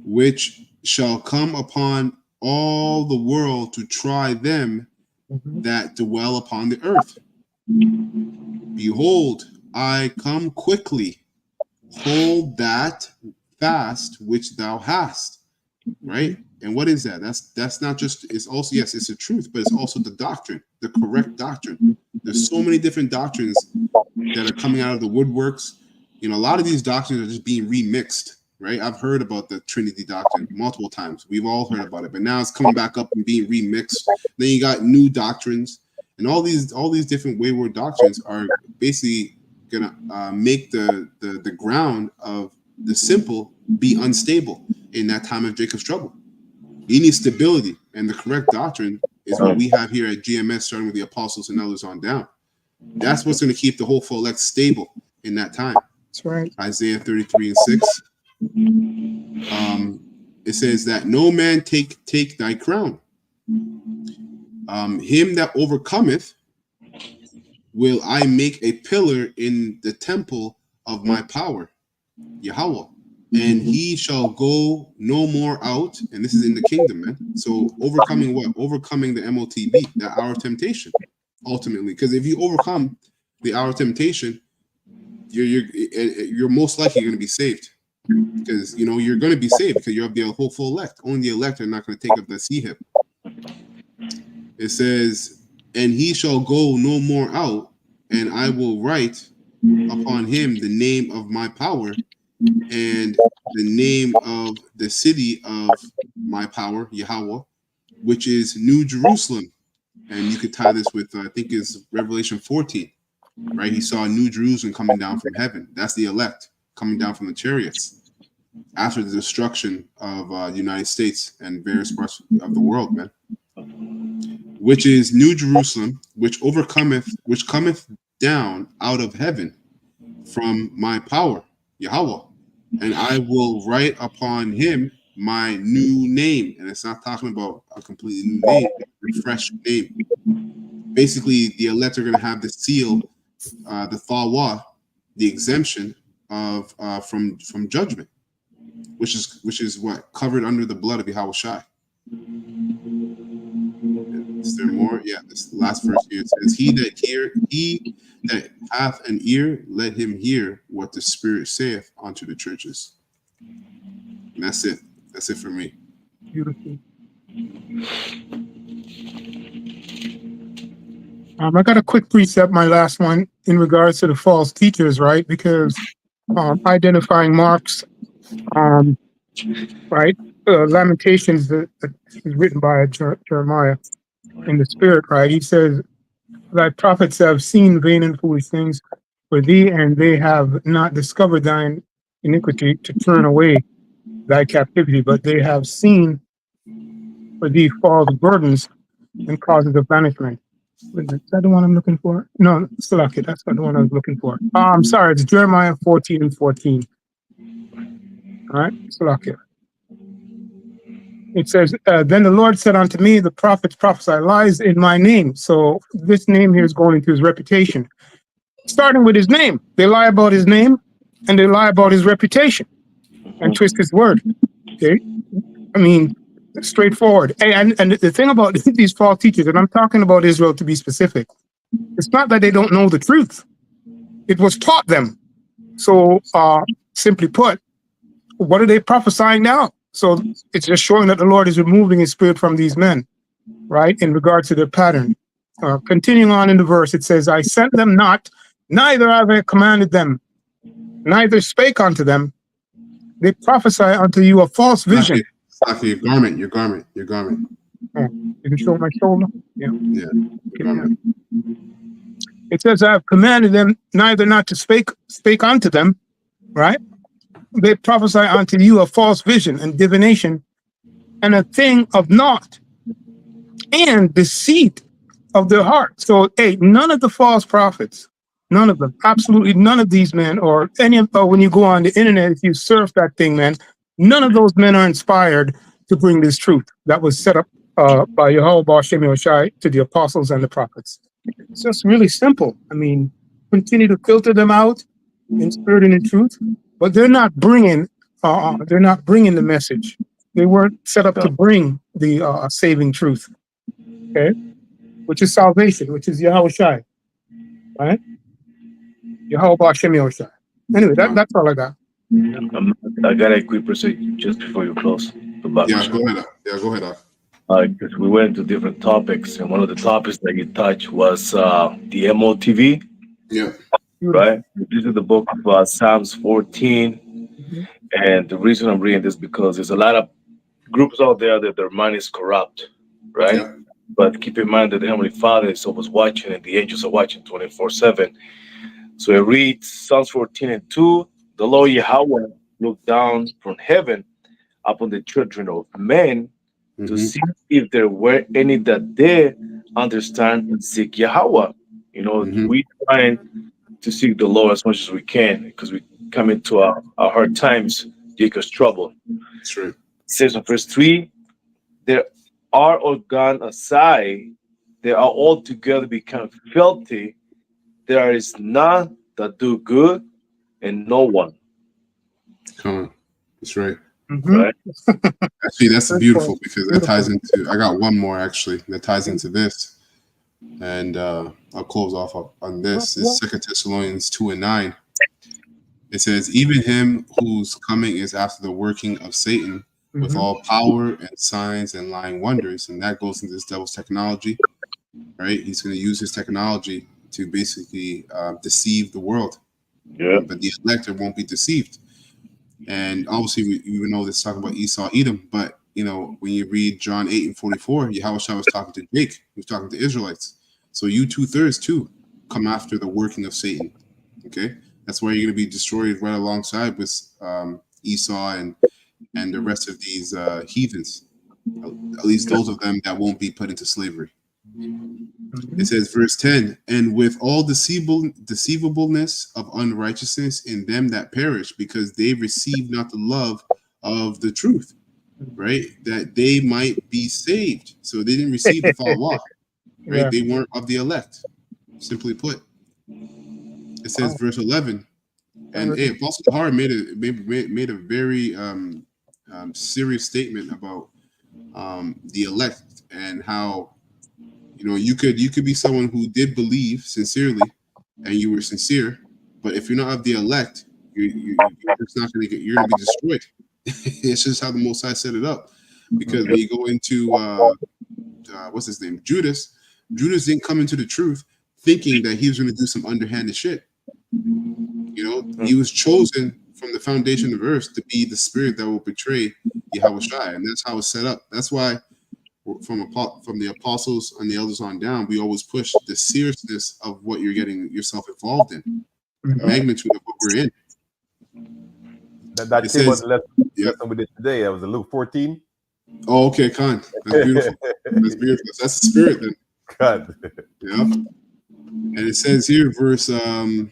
S1: Which shall come upon all the world to try them that dwell upon the earth. Behold, I come quickly. Hold that fast which thou hast. Right? And what is that? That's not just, it's also, yes, it's the truth, but it's also the doctrine, the correct doctrine. There's so many different doctrines that are coming out of the woodworks. You know, a lot of these doctrines are just being remixed, right? I've heard about the Trinity doctrine multiple times. We've all heard about it, but now it's coming back up and being remixed. Then you got new doctrines, and all these different wayward doctrines are basically gonna make the ground of the simple be unstable in that time of Jacob's trouble. You need stability, and the correct doctrine is what we have here at GMS, starting with the apostles and others on down. That's what's going to keep the hopeful elect stable in that time.
S2: That's right.
S1: Isaiah 33:6. It says that no man take thy crown. Him that overcometh will I make a pillar in the temple of my power, Yahweh. And he shall go no more out. And this is in the kingdom, man. So overcoming what? Overcoming the MOTB, the hour of temptation, ultimately. Because if you overcome the hour of temptation, you're most likely going to be saved. Because, you know, you're going to be saved because you have the hopeful elect. Only the elect are not going to take up the sea hip. It says, and he shall go no more out, and I will write upon him the name of my power and the name of the city of my power, Yahweh, which is New Jerusalem. And you could tie this with, I think is Revelation 14, right? He saw New Jerusalem coming down from heaven. That's the elect coming down from the chariots after the destruction of the United States and various parts of the world, man. Which is New Jerusalem, which cometh down out of heaven from my power, Yahweh, and I will write upon him my new name. And it's not talking about a completely new name, a fresh name. Basically, the elect are going to have the seal, the Thawa, the exemption of from judgment, which is what covered under the blood of Yahweh Shai. Is there more? Yeah, this last verse here, it says, he that hath an ear, let him hear what the Spirit saith unto the churches. And that's it. That's it for me.
S2: Beautiful. I got a quick precept, my last one, in regards to the false teachers, right? Because identifying marks, right? Lamentations that is written by Jeremiah in the Spirit, right? He says, thy prophets have seen vain and foolish things for thee, and they have not discovered thine iniquity to turn away thy captivity, but they have seen for thee false burdens and causes of banishment. Is that the one I'm looking for? No, Salaki, that's not the one I was looking for. I'm sorry, it's Jeremiah 14:14. All right, Salaki. It says, then the Lord said unto me, the prophets prophesy lies in my name. So this name here is going into his reputation. Starting with his name. They lie about his name and they lie about his reputation and twist his word. Okay? I mean, straightforward. And the thing about these false teachers, and I'm talking about Israel to be specific, it's not that they don't know the truth. It was taught them. So simply put, what are they prophesying now? So it's just showing that the Lord is removing his spirit from these men, right? In regards to their pattern. Continuing on in the verse, it says, I sent them not, neither have I commanded them, neither spake unto them. They prophesy unto you a false vision.
S1: Exactly, your garment.
S2: Oh, you can show my shoulder? Yeah.
S1: Yeah, your garment.
S2: It says, I have commanded them neither not to spake unto them, right? They prophesy unto you a false vision and divination and a thing of naught and deceit of their heart. So, hey, none of the false prophets, none of them, absolutely none of these men, or any of when you go on the internet, if you surf that thing, man, None of those men are inspired to bring this truth that was set up by Yahweh Shem Shai to the apostles and the prophets. It's just really simple. I mean, continue to filter them out in spirit and in truth, but they're not bringing the message. They weren't set up to bring the saving truth, okay, which is salvation, which is Yahweh Shai, right? Yahweh Shem Shai. Anyway, that's all I got.
S5: I got a quick proceed just before you close.
S1: Yeah, go ahead. Yeah, go ahead.
S5: Because we went to different topics, and one of the topics that you touched was the MOTV.
S1: Yeah.
S5: Right. This is the book of Psalms 14, and the reason I'm reading this because there's a lot of groups out there that their mind is corrupt, right?
S1: Yeah.
S5: But keep in mind that the Heavenly Father is always watching, and the angels are watching 24/7. So I read Psalms 14:2. The Lord Yahweh looked down from heaven upon the children of men to see if there were any that did understand and seek Yahweh. You know, we trying to seek the Lord as much as we can because we come into our hard times, Jacob's trouble.
S1: That's right. It
S5: says in verse 3, there are all gone aside, they are altogether become filthy, there is none that do good, and no one.
S1: Come on. That's right.
S5: Right?
S1: Actually, that's beautiful because that ties into, I got one more actually that ties into this. And I'll close off on this. It's 2 Thessalonians 2:9. It says, even him whose coming is after the working of Satan with all power and signs and lying wonders. And that goes into this devil's technology, right? He's going to use his technology to basically deceive the world.
S5: Yeah.
S1: But the elect won't be deceived. And obviously, we know this talking about Esau, Edom, but you know, when you read John 8:44, Yahweh Shai was talking to Jake, he was talking to Israelites. So you 2/3 too come after the working of Satan. Okay, that's why you're going to be destroyed right alongside with Esau and the rest of these heathens. At least those of them that won't be put into slavery. It says, verse 10, and with all deceivableness of unrighteousness in them that perish, because they receive not the love of the truth, right? That they might be saved. So they didn't receive the law, right?
S2: Yeah.
S1: They weren't of the elect, simply put. It says, verse 11, and Apostle Tahar made a very serious statement about the elect and how, you know, you could be someone who did believe sincerely, and you were sincere, but if you're not of the elect, you're just not going to you're going to be destroyed. It's just how the Most High set it up. Because when you go into what's his name, Judas didn't come into the truth thinking that he was going to do some underhanded shit. You know, he was chosen from the foundation of earth to be the spirit that will betray Yahweh Shai, and that's how it's set up. That's why from the apostles and the elders on down, we always push the seriousness of what you're getting yourself involved in, the magnitude of what we're in.
S4: That came on the lesson we did today. That was in Luke 14.
S1: Oh, okay, Khan. That's beautiful. That's beautiful. That's the spirit then.
S4: God.
S1: Yeah. And it says here, verse 11,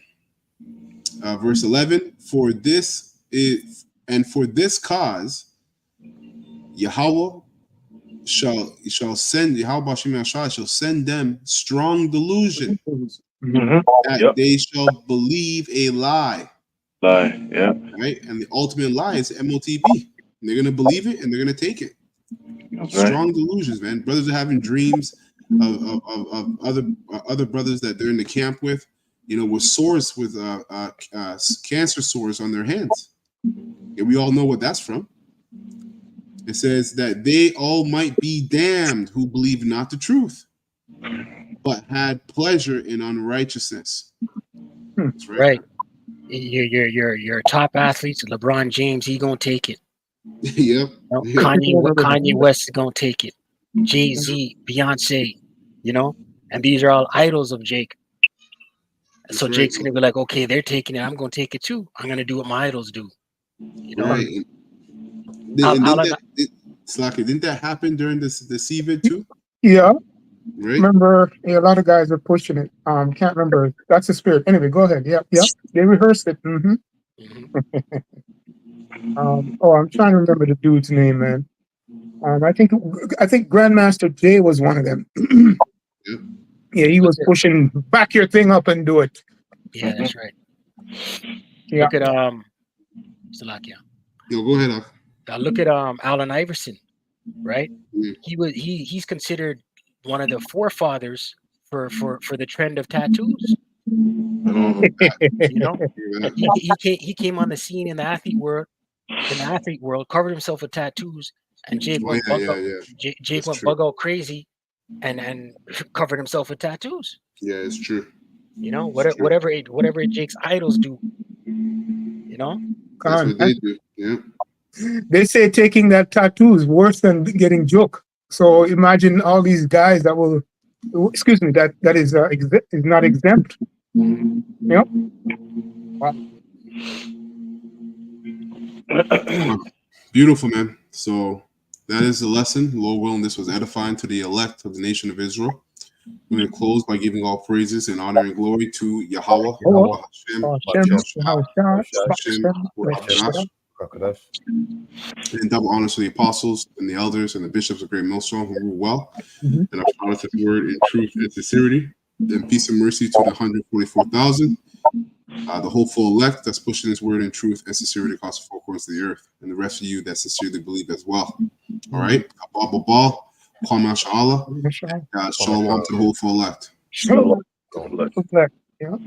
S1: for this cause Yahweh shall send Yahweh shall send them strong delusion that they shall believe a lie.
S5: Yeah.
S1: Right? And the ultimate lie is MOTB. They're gonna believe it and they're gonna take it. Strong delusions, man. Brothers are having dreams of other brothers that they're in the camp with, you know, with sores, with cancer sores on their hands. And we all know what that's from. It says that they all might be damned who believe not the truth, but had pleasure in unrighteousness. That's
S3: right. Your top athletes, LeBron James, he gonna take it.
S1: Yep.
S3: Kanye West is gonna take it. Jay-Z, Beyonce, you know, and these are all idols of Jake. So Jake's gonna be like, okay, they're taking it, I'm gonna take it too. I'm gonna do what my idols do. You know.
S1: Right. Didn't that happen during the CVID too?
S2: Yeah.
S1: Right.
S2: Remember, a lot of guys are pushing it. Can't remember. That's the spirit. Anyway, go ahead. Yep. They rehearsed it. I'm trying to remember the dude's name, man. I think Grandmaster Jay was one of them.
S1: Yep.
S2: Yeah, he was pushing back your thing up and do it.
S3: Yeah, that's right.
S2: Yeah.
S3: Look at Salakia.
S1: Yo, go ahead.
S3: Look at Allen Iverson, right? He's considered one of the forefathers for the trend of tattoos. You know, he came on the scene in the athlete world, covered himself with tattoos, and Jake went bug out crazy, and covered himself with tattoos.
S1: Yeah, it's true.
S3: You know, whatever Jake's idols do. You know,
S1: that's what they do. Yeah.
S2: They say taking that tattoo is worse than getting joke. So imagine all these guys that will, excuse me, that is not exempt. Yep. Wow.
S1: Beautiful, man. So that is the lesson. Lord willing, this was edifying to the elect of the nation of Israel. We're going to close by giving all praises and honor and glory to Yahweh, and double honors to the apostles and the elders and the bishops of Great Millstone who rule well, and our honor to the word in truth and sincerity, and peace and mercy to the 144,000, the hopeful elect that's pushing his word in truth and sincerity across the four corners of the earth, and the rest of you that sincerely believe as well. All right, Abba, Kwam Shalom to the hopeful elect.
S2: Shalom. Yeah.